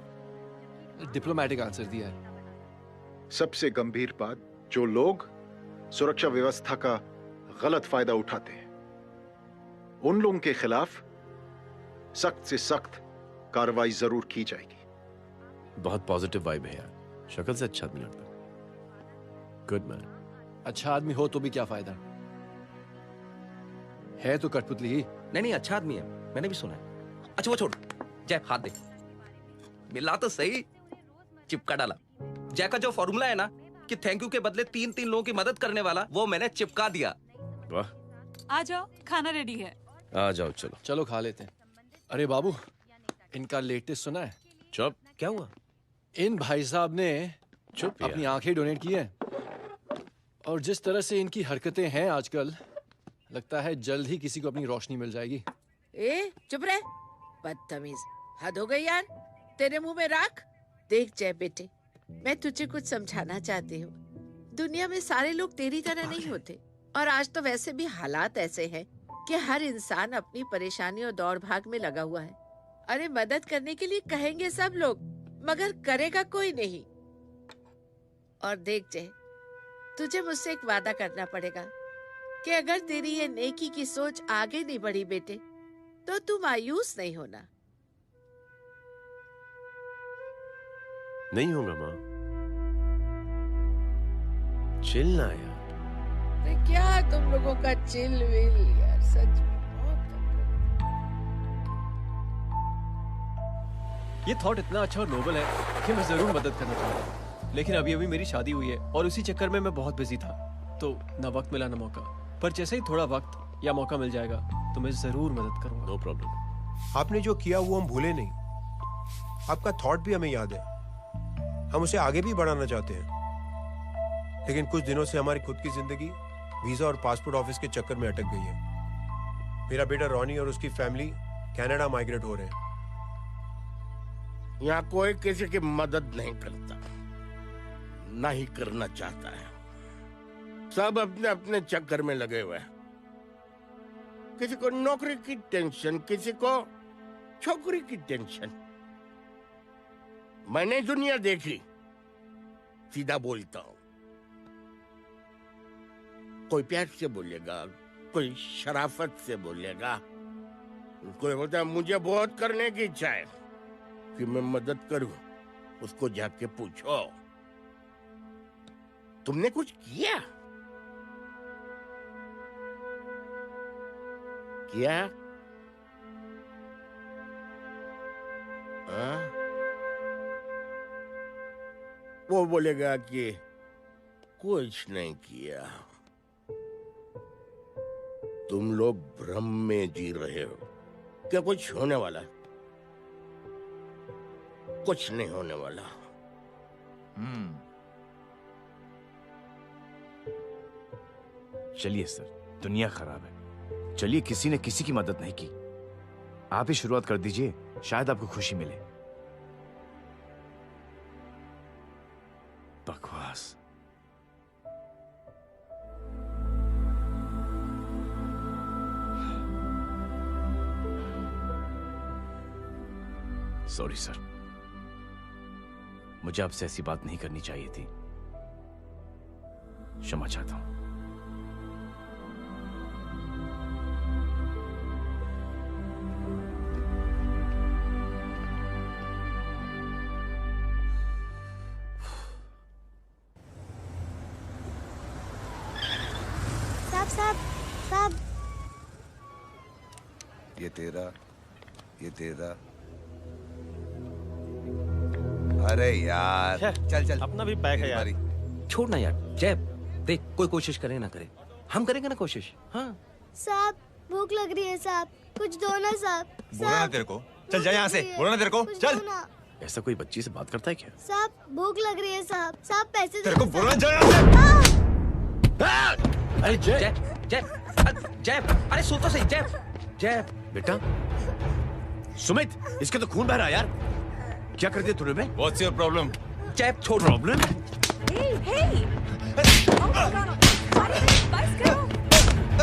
डिप्लोमेटिक आंसर दिया है। सबसे गंभीर बात, जो लोग सुरक्षा व्यवस्था का गलत फायदा उठाते हैं उन लोगों के खिलाफ सख्त से सख्त कार्रवाई जरूर की जाएगी। बहुत पॉजिटिव वाइब है यार। शक्ल से अच्छा आदमी लगता है। Good man. अच्छा आदमी हो तो भी क्या फायदा, है तो कठपुतली ही। नहीं अच्छा आदमी है, मैंने भी सुना है। अच्छा वो छोड़, जय हाथ दे। मिला तो सही, चिपका डाला। जय का जो फॉर्मूला है ना कि थैंक यू के बदले 3 लोगों की मदद करने वाला, वो मैंने चिपका दिया। वाह, आ जाओ, खाना रेडी है। आ जाओ, चलो चलो खा लेते हैं। अरे बाबू, इनका लेटेस्ट सुना है? चुप। क्या हुआ? इन भाई साहब ने चुप अपनी आंखें डोनेट की है, और जिस तरह से इनकी हरकतें हैं आजकल, लगता है जल्द ही किसी को अपनी रोशनी मिल जाएगी। ए चुप रहे, बदतमीज, हद हो गई यार। तेरे मुंह में राख। देख जय बेटे, मैं तुझे कुछ समझाना चाहती हूँ। दुनिया में सारे लोग तेरी तरह नहीं होते, और आज तो वैसे भी हालात ऐसे हैं कि हर इंसान अपनी परेशानी और दौड़ भाग में लगा हुआ है। अरे मदद करने के लिए कहेंगे सब लोग, मगर करेगा कोई नहीं। और देख जय, तुझे मुझसे एक वादा करना पड़ेगा कि अगर तेरी ये नेकी की सोच आगे नहीं बढ़ी बेटे, तो तू मायूस नहीं होना। नहीं होगा माँ, चिल ना यार। अरे क्या तुम लोगों का चिल विल यार, सच में ये थॉट इतना अच्छा और नोबल है कि मैं जरूर मदद करना चाहूंगा, लेकिन अभी अभी मेरी शादी हुई है और उसी चक्कर में मैं बहुत बिजी था, तो ना वक्त मिला ना मौका। पर जैसे ही थोड़ा वक्त या मौका मिल जाएगा तो मैं जरूर मदद करूंगा। No problem. आपने जो किया वो हम भूले नहीं, आपका थॉट भी हमें याद है, हम उसे आगे भी बढ़ाना चाहते हैं। लेकिन कुछ दिनों से हमारी खुद की जिंदगी वीजा और पासपोर्ट ऑफिस के चक्कर में अटक गई है। मेरा बेटा रॉनी और उसकी फैमिली कनाडा माइग्रेट हो रहे हैं। यहाँ कोई किसी की मदद नहीं करता, ना ही करना चाहता है। सब अपने अपने चक्कर में लगे हुए हैं। किसी को नौकरी की टेंशन, किसी को छोकरी की टेंशन। मैंने दुनिया देखी, सीधा बोलता हूं। कोई प्यार से बोलेगा, कोई शराफत से बोलेगा, कोई बोलता है मुझे बहुत करने की इच्छा है कि मैं मदद करूं। उसको जाके पूछो, तुमने कुछ किया? किया? वो बोलेगा कि कुछ नहीं किया। तुम लोग भ्रम में जी रहे हो क्या कुछ होने वाला है? कुछ नहीं होने वाला। चलिए सर, दुनिया खराब है। चलिए, किसी ने किसी की मदद नहीं की, आप ही शुरुआत कर दीजिए, शायद आपको खुशी मिले। बकवास। सॉरी सर, मुझे आपसे ऐसी बात नहीं करनी चाहिए थी। क्षमा चाहता हूं। साहब, ये तेरा। अरे यार, चल अपना भी पैक है यार। छोड़ ना यार, जय देख, कोई कोशिश करे ना करे, हम करेंगे ना कोशिश। हाँ साहब, भूख लग रही है साहब, कुछ दो ना साहब। बोला ना तेरे को, चल जा यहाँ से। बोला ना तेरे को, चल। ऐसा कोई बच्ची से बात करता है क्या? साहब, भूख लग रही है साहब। साहब पैसे तेरे को बोला जा यहाँ से। अरे जय जय, अरे सुन तो सही। जय बेटा, सुमित, इसके तो खून बह रहा है यार। क्या कर दिया तूने बे? What's your problem? जय छोड़। प्रॉब्लम?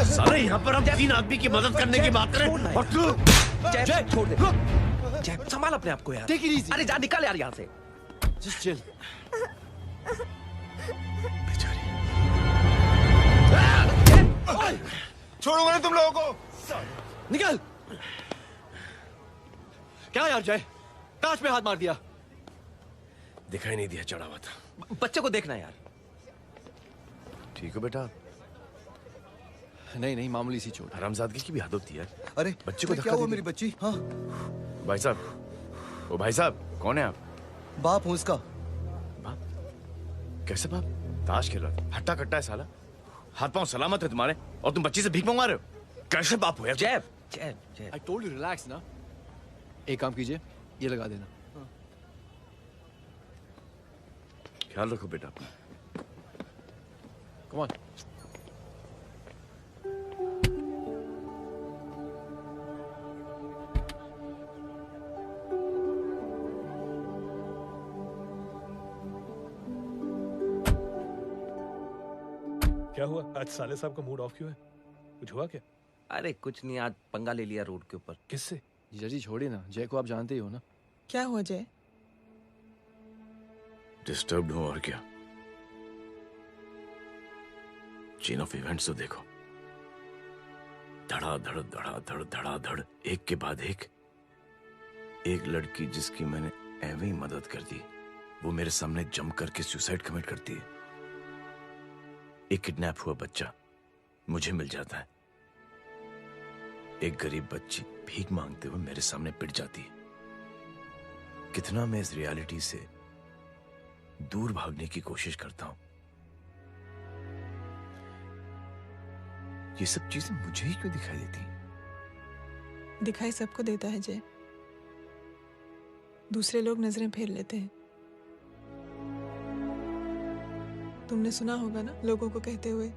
सारे यहाँ पर हम 3 आदमी की मदद करने की बात करें और तू जय छोड़ दे। जय संभाल अपने आप को यार। Take it easy. अरे जा, निकल यार यहाँ से। Just chill. छोड़ूंगा ना तुम लोगों को। निकल। क्या यार जय, कांच में हाथ मार दिया। दिखाई नहीं दिया, चढ़ा हुआ था। बच्चे को देखना यार। ठीक है बेटा, नहीं नहीं, मामूली सी चोट। हरामजादगी की भी हद होती है। अरे बच्चे को क्या धक्का हुआ दे मेरी दिया। बच्ची? हाँ भाई साहब, ओ भाई साहब, कौन है आप? बाप हूँ इसका। कैसे बाप? ताश खेल रहा, हट्टा कट्टा है साला। हाथ पांव सलामत है तुम्हारे और तुम बच्ची से भीख मंगवा रहे हो? कैसे बाप हो यार? जैब जैब जैब। I told you relax ना। एक काम कीजिए, ये लगा देना। ख्याल रखो बेटा अपना। Come on। क्या हुआ आज? साले साहब का मूड ऑफ क्यों है? कुछ हुआ क्या? अरे कुछ नहीं, आज पंगा ले लिया रोड के ऊपर। किससे? जीजा जी छोड़िए ना, जय को आप जानते ही हो ना। क्या हुआ जय? डिस्टर्ब्ड हूं और क्या। चेन ऑफ इवेंट्स तो देखो, धड़ाधड़ धड़ाधड़ धड़ाधड़, एक के बाद एक लड़की जिसकी मैंने एवं ही मदद कर दी, वो मेरे सामने जम करके सुसाइड कमिट करती है। एक किडनैप हुआ बच्चा मुझे मिल जाता है। एक गरीब बच्ची भीख मांगते हुए मेरे सामने पिट जाती है। कितना मैं इस रियलिटी से दूर भागने की कोशिश करता हूं। ये सब चीजें मुझे ही क्यों दिखाई देती? दिखाई सबको देता है जय, दूसरे लोग नजरें फेर लेते हैं। तुमने सुना होगा ना लोगों को कहते हुए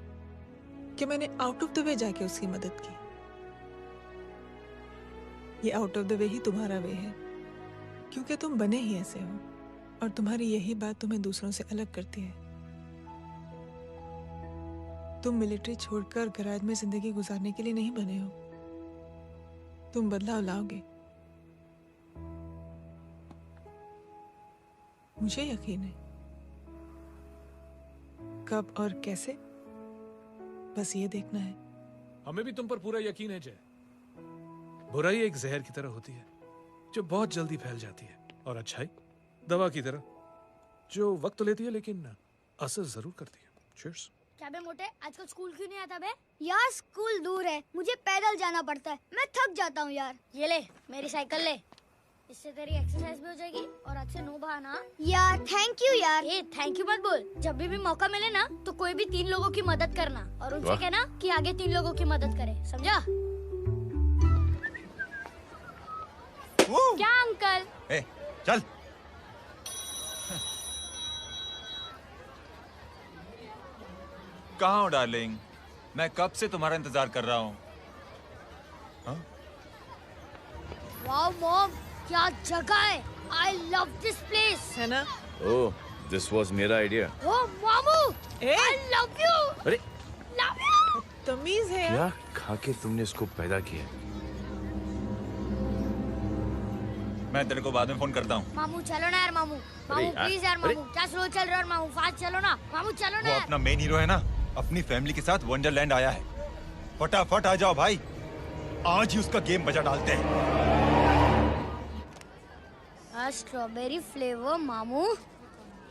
कि मैंने आउट ऑफ द वे जाके उसकी मदद की। ये आउट ऑफ द वे ही तुम्हारा वे है, क्योंकि तुम बने ही ऐसे हो और तुम्हारी यही बात तुम्हें दूसरों से अलग करती है। तुम मिलिट्री छोड़कर गैराज में जिंदगी गुजारने के लिए नहीं बने हो। तुम बदलाव लाओगे, मुझे यकीन है। कब और कैसे, बस ये देखना है। हमें भी तुम पर पूरा यकीन है जय। बुराई एक जहर की तरह होती है जो बहुत जल्दी फैल जाती है, और अच्छाई दवा की तरह जो वक्त लेती है लेकिन असर जरूर करती है। चीयर्स। क्या बे मोटे, आजकल स्कूल क्यों नहीं आता बे? यार स्कूल दूर है, मुझे पैदल जाना पड़ता है, मैं थक जाता हूँ यार। ये ले मेरी साइकिल ले, इससे तेरी एक्सरसाइज भी हो जाएगी और आज से नो बहाना। यार थैंक यू यार। ए थैंक यू मत बोल, जब भी मौका मिले ना तो कोई भी 3 लोगों की मदद करना और उनसे कहना कि आगे 3 लोगों की मदद करे, समझा? क्या अंकल? ए, चल। कहाँ हो डार्लिंग? मैं कब से तुम्हारा इंतजार कर रहा हूँ। वाओ मॉम, क्या जगह है। I love this place। है ना? ओह, दिस वाज मेरा आइडिया। ओह मामू, I love you। अरे Love you। तमीज है क्या खा के तुमने इसको पैदा किया? मैं तेरे को बाद में फोन करता हूँ। मामू चलो ना यार, मामू मामू प्लीज यार, मामू क्या स्लो चल रहे हो मामू, फास्ट चलो ना मामू, चलो ना वो यार। अपना मेन हीरो है ना, अपनी फैमिली के साथ वंडरलैंड आया है। फटाफट आ जाओ भाई, आज ही उसका गेम बजा डालते हैं। स्ट्रॉबेरी फ्लेवर मामू।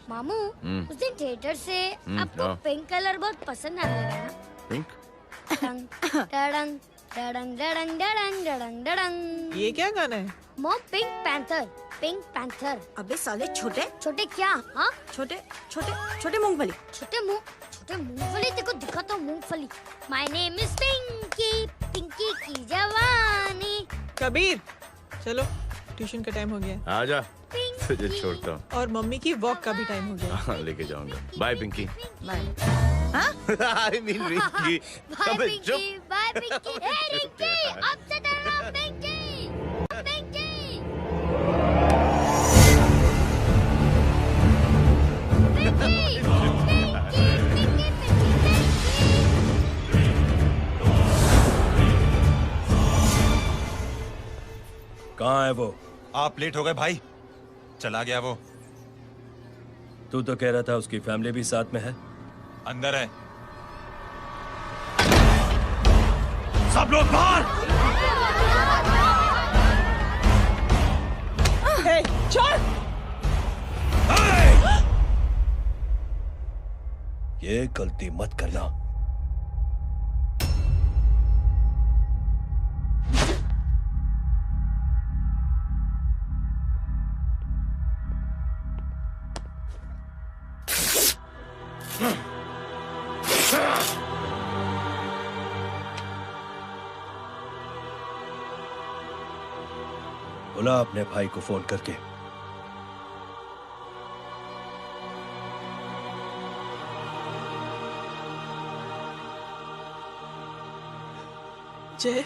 मामू उस दिन थिएटर से आपको हाँ। पिंक कलर बहुत पसंद आने लगा ना? पिंक? डडंग डडंग डडंग डडंग डडंग डडंग डडंग। ये क्या गाना है? Mom pink panther, pink panther. अबे साले छोटे छोटे क्या? हाँ छोटे छोटे छोटे मूंगफली। छोटे मूंगफली, तेको दिखाता हूँ मूंगफली। My name is Pinki, Pinki की जवानी। कबीर चलो, ट्यूशन का टाइम हो गया। आजा, तुझे छोड़ता हूँ। और मम्मी की वॉक का भी टाइम हो गया। हाँ, लेके जाऊंगा। Bye Pinky. Bye. I mean Rinky. Bye Pinky, bye Pinky. Hey Rinky, अब से तेरा नाम पिंकी, पिंकी। पिंकी, पिंकी, कहाँ है वो? आप लेट हो गए भाई, चला गया वो। तू तो कह रहा था उसकी फैमिली भी साथ में है। अंदर है। सब लोग बाहर। छोड़। ये गलती मत करना। बुला अपने भाई को फोन करके। जय,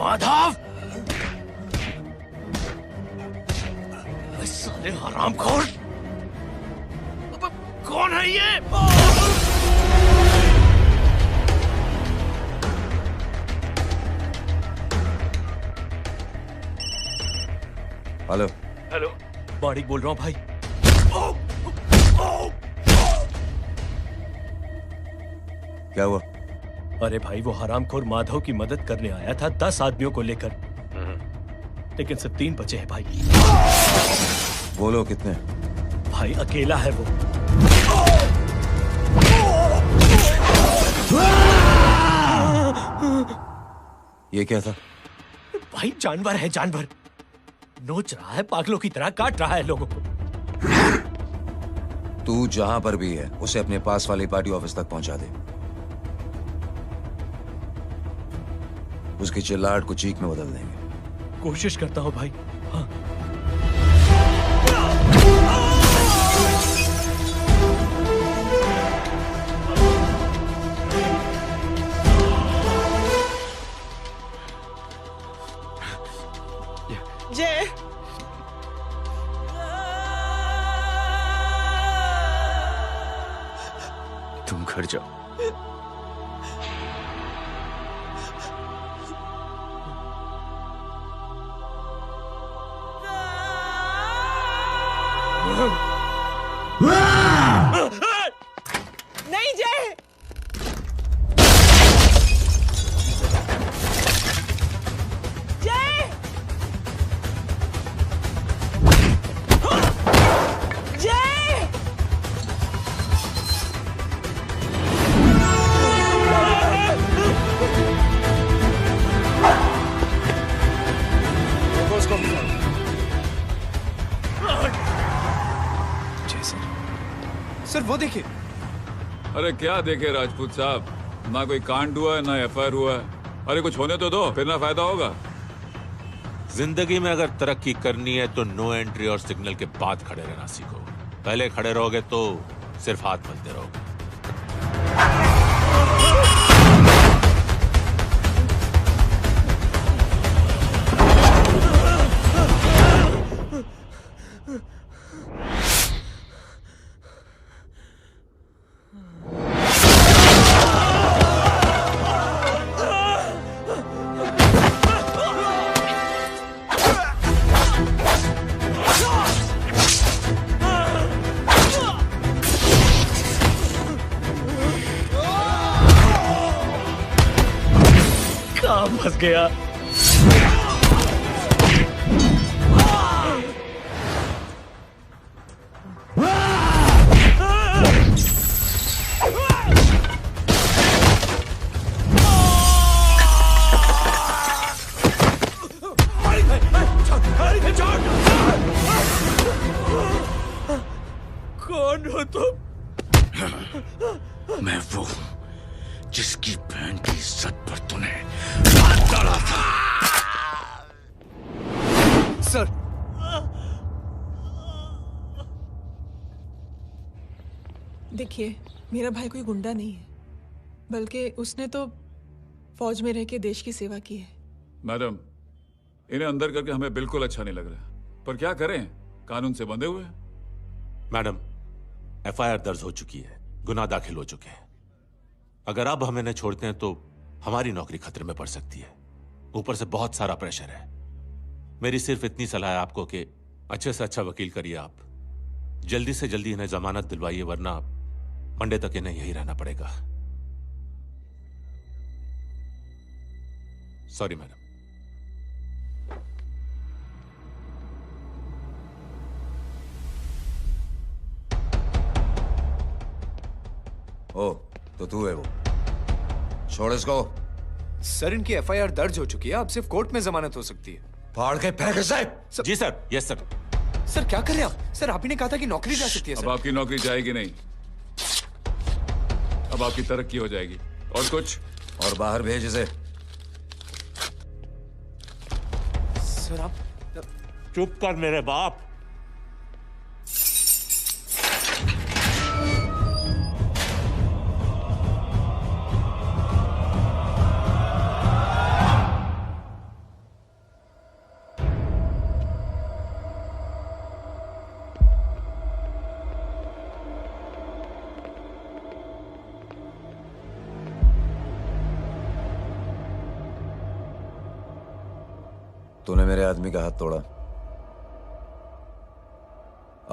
माधव, साले हरामखोर, कौन है ये? हेलो हेलो, माणिक बोल रहा हूँ भाई। क्या हुआ? अरे भाई, वो हरामखोर माधव की मदद करने आया था 10 आदमियों को लेकर, लेकिन सिर्फ 3 बचे हैं भाई। बोलो कितने? भाई अकेला है वो। ये क्या था? भाई जानवर है, जानवर। नोच रहा है, पागलों की तरह काट रहा है लोगों को। तू जहां पर भी है उसे अपने पास वाली पार्टी ऑफिस तक पहुंचा दे। उसकी चिल्लाहट को चीख में बदल देंगे। कोशिश करता हूं भाई। हाँ। जय, तुम घर जाओ। नहीं जय, जय, जय, सर वो देखिए। अरे क्या देखे राजपूत साहब, ना कोई कांड हुआ है ना एफआईआर हुआ है। अरे कुछ होने तो दो, फिर ना फायदा होगा। जिंदगी में अगर तरक्की करनी है तो नो एंट्री और सिग्नल के बाद खड़े रहना सीखो। पहले खड़े रहोगे तो सिर्फ हाथ मलते रहोगे। फंस गया। कौन हो तुम? मैं वो हूं जिसकी बहन की इज्जत पर तूने हाथ डाला था। सर, देखिए, मेरा भाई कोई गुंडा नहीं है, बल्कि उसने तो फौज में रह के देश की सेवा की है। मैडम, इन्हें अंदर करके हमें बिल्कुल अच्छा नहीं लग रहा, पर क्या करें, कानून से बंधे हुए हैं। मैडम, एफआईआर दर्ज हो चुकी है, गुनाह दाखिल हो चुके हैं। अगर अब हम इन्हें छोड़ते हैं तो हमारी नौकरी खतरे में पड़ सकती है। ऊपर से बहुत सारा प्रेशर है। मेरी सिर्फ इतनी सलाह है आपको कि अच्छे से अच्छा वकील करिए आप। जल्दी से जल्दी इन्हें जमानत दिलवाइए, वरना मंडे तक इन्हें यही रहना पड़ेगा। Sorry madam. ओ, तो तू है वो। छोड़ इसको। सर, इनकी एफआईआर दर्ज हो चुकी है, अब सिर्फ कोर्ट में जमानत हो सकती है। फाड़ के फेंक साहब। जी सर। Yes sir. सर क्या कर रहे हैं आप? सर, आप ही ने कहा था कि नौकरी जा सकती है। अब आपकी नौकरी जाएगी नहीं, अब आपकी तरक्की हो जाएगी। और कुछ? और बाहर भेज इसे। सर आप चुप कर मेरे बाप। तूने मेरे आदमी का हाथ तोड़ा,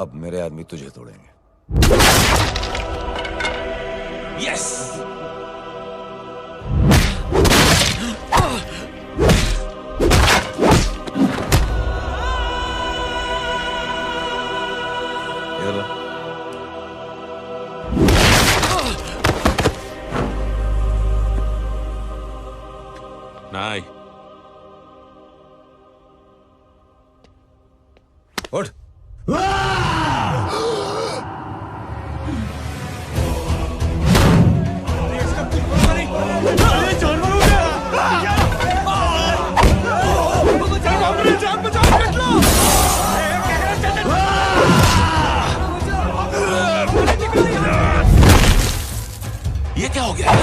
अब मेरे आदमी तुझे तोड़ेंगे। यस। नहीं। उठ। ये क्या हो गया?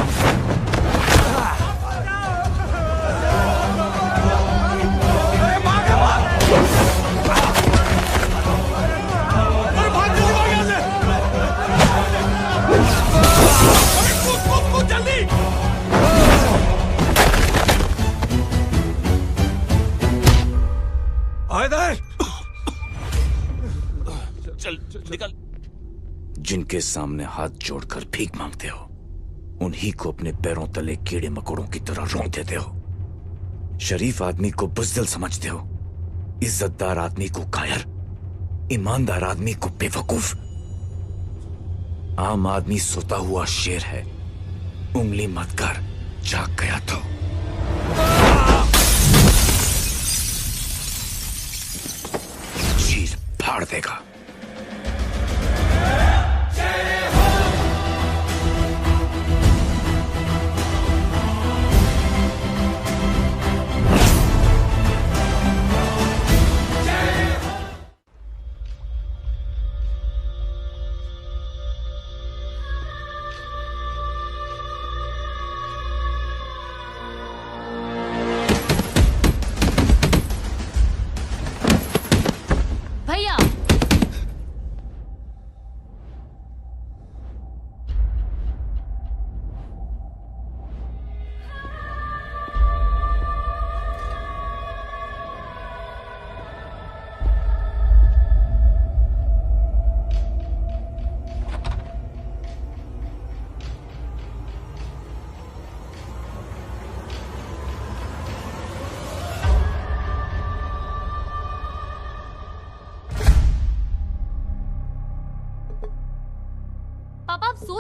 चल निकल। जिनके सामने हाथ जोड़कर भीख मांगते हो, उन्हीं को अपने पैरों तले कीड़े मकोड़ों की तरह रौंद देते हो। शरीफ आदमी को बुज़दिल समझते हो, इज्जतदार आदमी को कायर, ईमानदार आदमी को बेवकूफ। आम आदमी सोता हुआ शेर है, उंगली मत कर, जाग गया तो। चीर फाड़ देगा।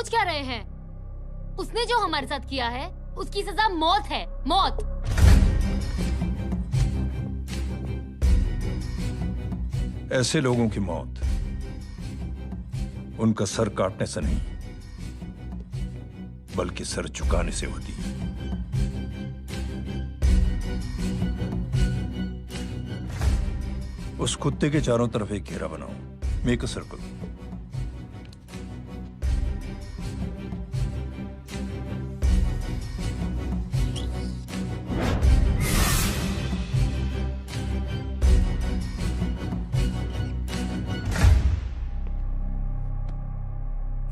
सोच क्या रहे हैं? उसने जो हमारे साथ किया है उसकी सजा मौत है, मौत। ऐसे लोगों की मौत उनका सर काटने से नहीं बल्कि सर झुकाने से होती है। उस कुत्ते के चारों तरफ एक घेरा बनाओ, मेक अ सर्कल।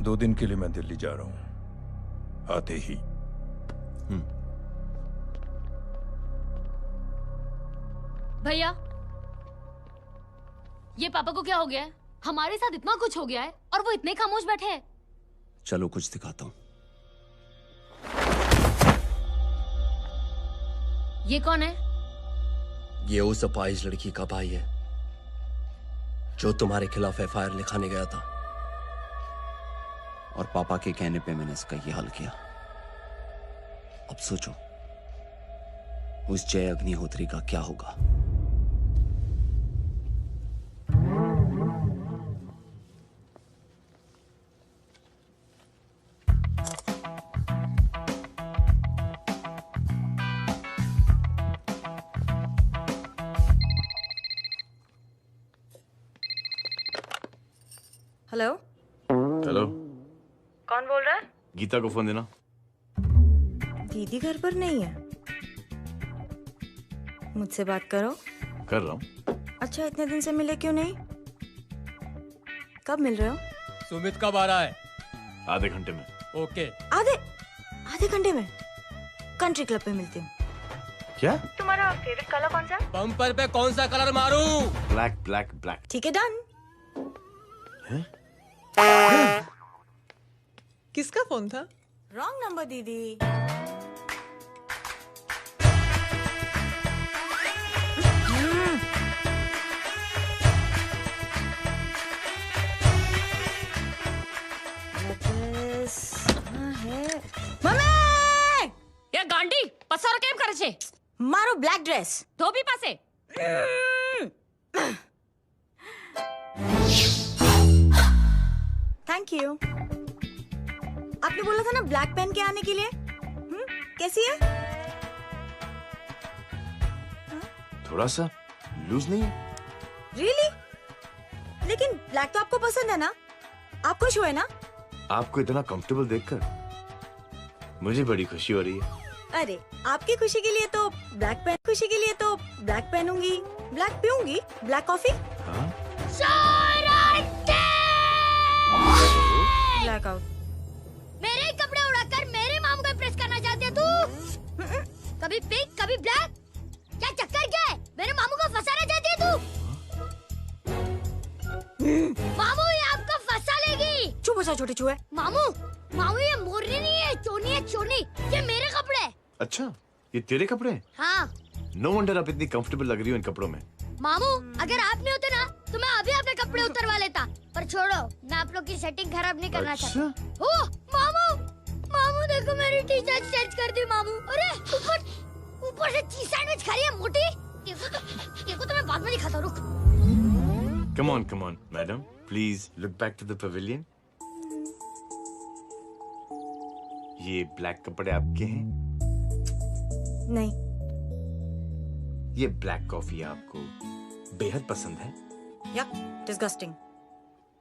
दो दिन के लिए मैं दिल्ली जा रहा हूं, आते ही। भैया, ये पापा को क्या हो गया है? हमारे साथ इतना कुछ हो गया है और वो इतने खामोश बैठे हैं। चलो कुछ दिखाता हूं। ये कौन है? ये उस अपाहिज लड़की का भाई है जो तुम्हारे खिलाफ एफआईआर लिखाने गया था, और पापा के कहने पे मैंने इसका ये हाल किया। अब सोचो उस जय अग्निहोत्री का क्या होगा। हेलो। हेलो, कौन बोल रहा है? गीता को फोन देना। दीदी घर पर नहीं है। मुझसे बात करो। कर रहा हूँ। अच्छा, इतने दिन से मिले क्यों नहीं? कब मिल रहे हो? सुमित कब आ रहा है? आधे घंटे में। ओके। आधे घंटे में कंट्री क्लब पे मिलती हूँ। क्या? तुम्हारा फेवरेट कलर कौन सा? बम्पर पे कौन सा कलर मारूं? Black black black. ठीक है, डन। किसका फोन था? रॉन्ग नंबर दीदी। ये गांडी पसारो केम करे छे? मारो ब्लैक ड्रेस धोबी पासे। Thank you. आपने बोला था ना ब्लैक पेन के आने के लिए। कैसी है? थोड़ा सा लूज नहीं है? रियली? लेकिन ब्लैक तो आपको पसंद है ना? आप खुश हुए ना? आपको इतना कंफर्टेबल देखकर मुझे बड़ी खुशी हो रही है। अरे, आपकी खुशी के लिए तो ब्लैक पेन, खुशी के लिए तो ब्लैक पहनूंगी, ब्लैक पीऊंगी, ब्लैक कॉफी। हाँ? Black out. मेरे कपड़े उड़ाकर मेरे मामू को इम्प्रेस करना चाहती है तू? कभी पिंक, कभी ब्लैक, क्या चक्कर क्या है? मेरे मामू को फंसाना चाहती है तू? मामू, ये आपको फंसा लेगी। चुप हो जा छोटे चूहे। मामू, मामू ये मोरनी नहीं है, चोनी है चोनी। ये मेरे कपड़े हैं। अच्छा, ये तेरे कपड़े हैं? हाँ। नो वंडर आप इतनी कंफर्टेबल लग रही हो इन कपड़ों में। मामू, अगर आप नहीं होते ना तो मैं अभी अपने कपड़े उतरवा लेता। पर छोड़ो, मैं आप लोग की सेटिंग खराब नहीं करना चाहता। ओह मामू, मामू देखो मेरी टी शर्ट चेंज कर दी मामू। अरे ऊपर से चीज सैंडविच खा रही है मोटी। देखो तो मैं बाद में दिखाता हूँ, रुक। Come on, madam. Please look back to the pavilion. ये ब्लैक कपड़े आपके हैं? नहीं। ये ब्लैक कॉफी आपको बेहद पसंद है? या डिस्गस्टिंग।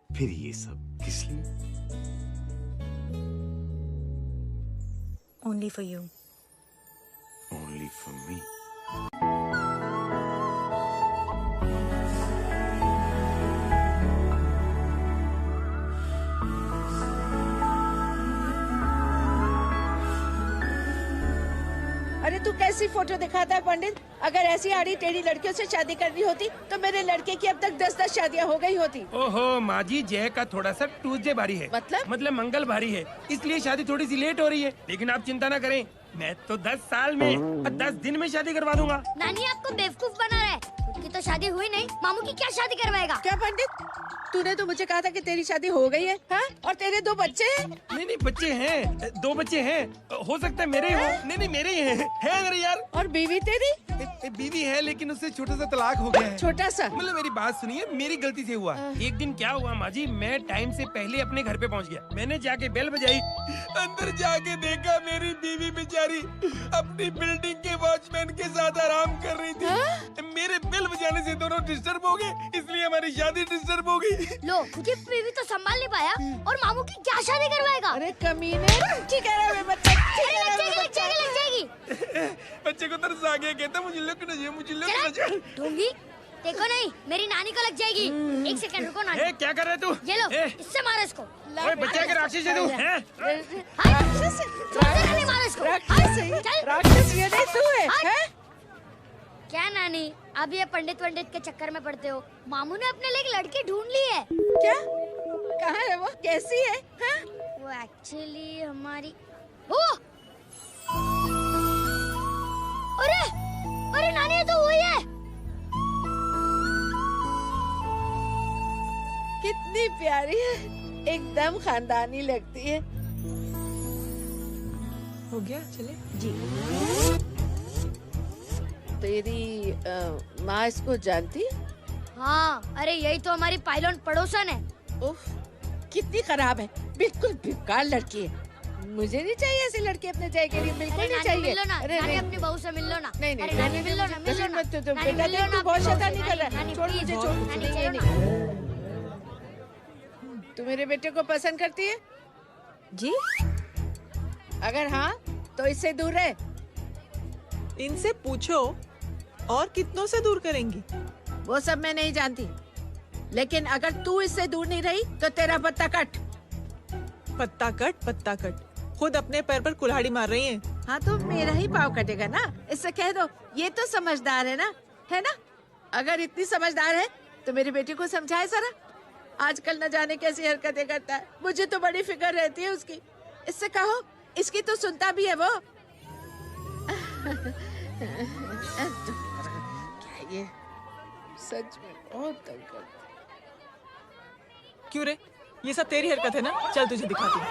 फिर ये सब किस लिए? Only for you. Only for me. अरे तू कैसी फोटो दिखाता है पंडित? अगर ऐसी आड़ी टेढ़ी लड़कियों से शादी करनी होती तो मेरे लड़के की अब तक 10-10 शादियां हो गई होती। ओहो माँ जी, जय का थोड़ा सा ट्यूसडे भारी है। मतलब मंगल भारी है, इसलिए शादी थोड़ी सी लेट हो रही है। लेकिन आप चिंता ना करें, मैं तो 10 साल में और 10 दिन में शादी करवा दूंगा। नानी आपको बेवकूफ बना रहा है। उसकी तो शादी हुई नहीं, मामू की क्या शादी करवाएगा? क्या पंडित? तूने तो मुझे कहा था कि तेरी शादी हो गई है, हाँ? और तेरे 2 बच्चे हैं। नहीं बच्चे हैं, 2 बच्चे हैं। हो सकता है मेरे ही हो। नहीं मेरे ही हैं। है अगर यार। और बीवी तेरी? बीवी है लेकिन उससे छोटा सा तलाक हो गया है। छोटा सा? मतलब मेरी बात सुनिए, मेरी गलती से हुआ। एक दिन क्या हुआ माँ जी, मैं टाइम से पहले अपने घर पे पहुँच गया। मैंने जाके बेल बजाई, अंदर जाके देखा मेरी बीवी बेचारी अपनी बिल्डिंग के वॉचमैन के साथ आराम कर रही थी। मेरे बेल बजाने से दोनों डिस्टर्ब हो गए, इसलिए हमारी शादी डिस्टर्ब हो गई। लो, मुझे बीवी तो संभाल नहीं पाया और मामू की क्या शादी करवाएगा? अरे कमीने, ठीक है रे बच्चे, लग जाएगी। बच्चे को तरस आ गया, कहता मुझे लगना चाहिए, मुझे लगना चाहिए। ढूंढी देखो नहीं, मेरी नानी को लग जाएगी। 1 सेकंड रुको नानी। क्या कर रहे तू? ये लो, इससे मारो इसको। ओए बच्चे के राक्षस है तू, हैं? नहीं मारो इसको। राक्षस ये नहीं तू है? क्या नानी, अब ये पंडित के चक्कर में पड़ते हो? मामू ने अपने लिए एक लड़की ढूंढ ली है। क्या? कहाँ है वो? कैसी है? हाँ? वो एक्चुअली हमारी अरे नानी, ये तो वही है। कितनी प्यारी है, एकदम खानदानी लगती है। हो गया, चले जी। तेरी माँ इसको जानती? हाँ, अरे यही तो हमारी पायलट पड़ोसन है। उफ, कितनी खराब है, बिल्कुल बेकार लड़की है। मुझे नहीं चाहिए ऐसी लड़की अपने जय के लिए, बिल्कुल नहीं चाहिए। मिल लो ना, अरे नानी अपनी बहू से मिल लो ना। नहीं अरे नानी मिल लो ना, मिल लो ना। मत तो बेटा देख, तू बहुत शैतानी कर रहा है। छोड़ मुझे, छोड़। नहीं। तू मेरे बेटे को पसंद करती है? जी। अगर हाँ तो इससे दूर रहे। इनसे पूछो और कितनों से दूर करेंगी? वो सब मैं नहीं जानती, लेकिन अगर तू इससे दूर नहीं रही तो तेरा पत्ता कट। पत्ता कट, खुद अपने पैर पर कुल्हाड़ी मार रही हैं। हाँ तो मेरा ही पाँव कटेगा ना, इससे कह दो। ये तो समझदार है ना? अगर इतनी समझदार है तो मेरी बेटी को समझाए जरा। आजकल न जाने कैसी हरकतें करता है, मुझे तो बड़ी फिक्र रहती है उसकी। इससे कहो, इसकी तो सुनता भी है वो। क्या ये सच में बहुत तंग करता है। क्यों रे, ये सब तेरी हरकत है ना? चल तुझे दिखाती हूँ।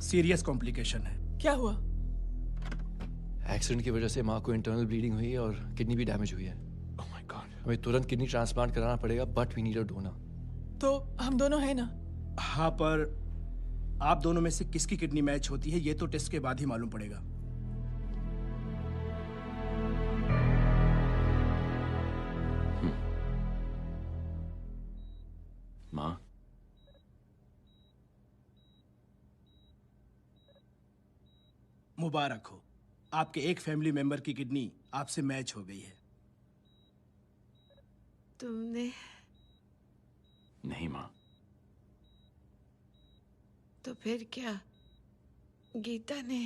सीरियस कॉम्प्लिकेशन है। क्या हुआ? एक्सीडेंट की वजह से माँ को इंटरनल ब्लीडिंग हुई है और किडनी भी डैमेज हुई है। Oh my god. हमें तुरंत किडनी ट्रांसप्लांट कराना पड़ेगा, but we need a donor. तो हम दोनों हैं ना? हाँ, पर आप दोनों में से किसकी किडनी मैच होती है ये तो टेस्ट के बाद ही मालूम पड़ेगा। माँ, मुबारक हो, आपके एक फैमिली मेंबर की किडनी आपसे मैच हो गई है। तुमने? नहीं माँ। तो फिर क्या? गीता ने?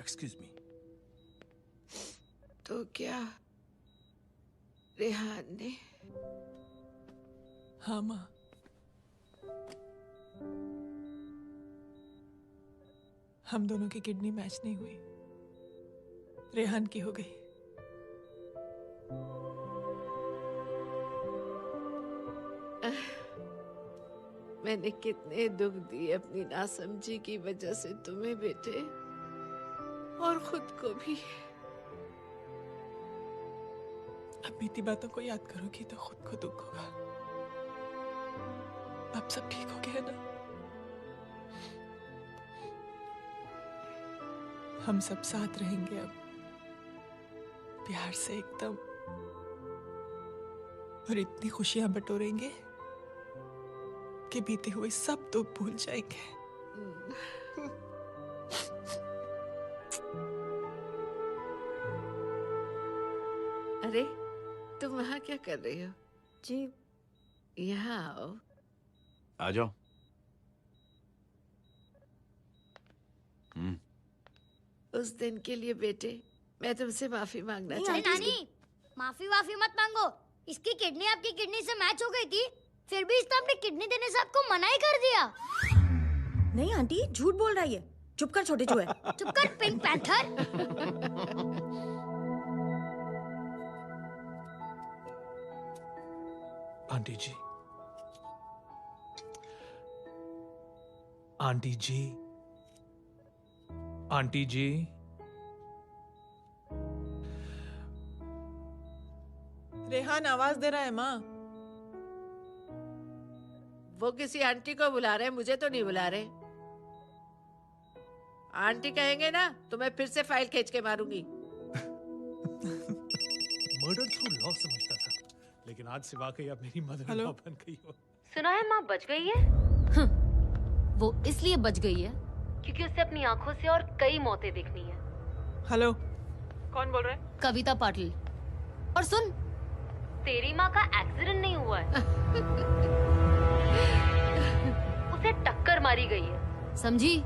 Excuse me. तो क्या रेहान ने? हाँ माँ, हम दोनों की किडनी मैच नहीं हुई, रेहान की हो गई। मैंने कितने दुख दिए अपनी नासमझी की वजह से तुम्हें बेटे, और खुद को भी। अब बीती बातों को याद करोगी तो खुद को दुख होगा। अब सब ठीक हो गया ना? हम सब साथ रहेंगे अब, प्यार से एकदम, और इतनी खुशियां बटोरेंगे आपके बीते हुए सब दुख भूल जाएंगे। अरे तुम वहाँ क्या कर रही हो? जी यहाँ आओ। आ जाओ। उस दिन के लिए बेटे मैं तुमसे माफी मांगना अरे चाहती हूँ। नानी, माफी वाफी मत मांगो। इसकी किडनी आपकी किडनी से मैच हो गई थी, फिर भी इसने अपनी किडनी देने से आपको मना ही कर दिया। नहीं आंटी, झूठ बोल रही है। चुप कर छोटे चूहे। चुप कर पिंक पैंथर। आंटी जी, आंटी जी, आंटी जी, रेहान आवाज दे रहा है माँ। वो किसी आंटी को बुला रहे हैं, मुझे तो नहीं बुला रहे। आंटी कहेंगे ना तो मैं फिर से फाइल खींच के मारूंगी। मर्डर थ्रू लॉ समझता था, लेकिन आज से वाकई अब मेरी मदर लॉ बन गई हो। सुना है माँ बच गई है। वो इसलिए बच गई है क्योंकि उसे अपनी आंखों से और कई मौतें देखनी है। हेलो, कौन बोल रहा है? कविता पाटिल। और सुन, तेरी माँ का एक्सीडेंट नहीं हुआ है, उसे टक्कर मारी गई है, समझी?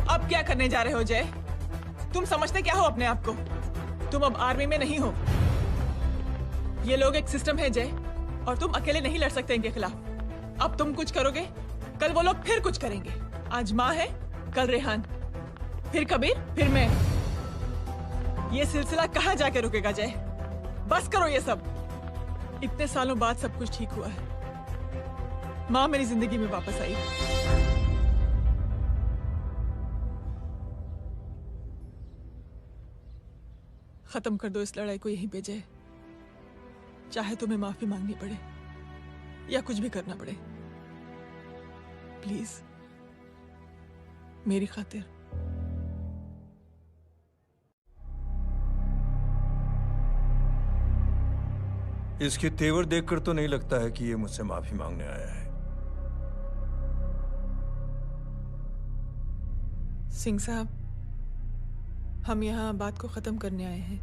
अब क्या करने जा रहे हो जय? तुम समझते क्या हो अपने आप को? तुम अब आर्मी में नहीं हो। ये लोग एक सिस्टम है जय, और तुम अकेले नहीं लड़ सकते इनके खिलाफ। अब तुम कुछ करोगे, कल वो लोग फिर कुछ करेंगे। आज माँ है, कल रेहान, फिर कबीर, फिर मैं। ये सिलसिला कहाँ जाके रुकेगा जय? बस करो ये सब। इतने सालों बाद सब कुछ ठीक हुआ है। माँ मेरी जिंदगी में वापस आई। खत्म कर दो इस लड़ाई को यहीं पे जय। चाहे तुम्हें माफी मांगनी पड़े या कुछ भी करना पड़े, प्लीज मेरी खातिर। इसके तेवर देखकर तो नहीं लगता है कि ये मुझसे माफी मांगने आया है। सिंह साहब, हम यहाँ बात को खत्म करने आए हैं।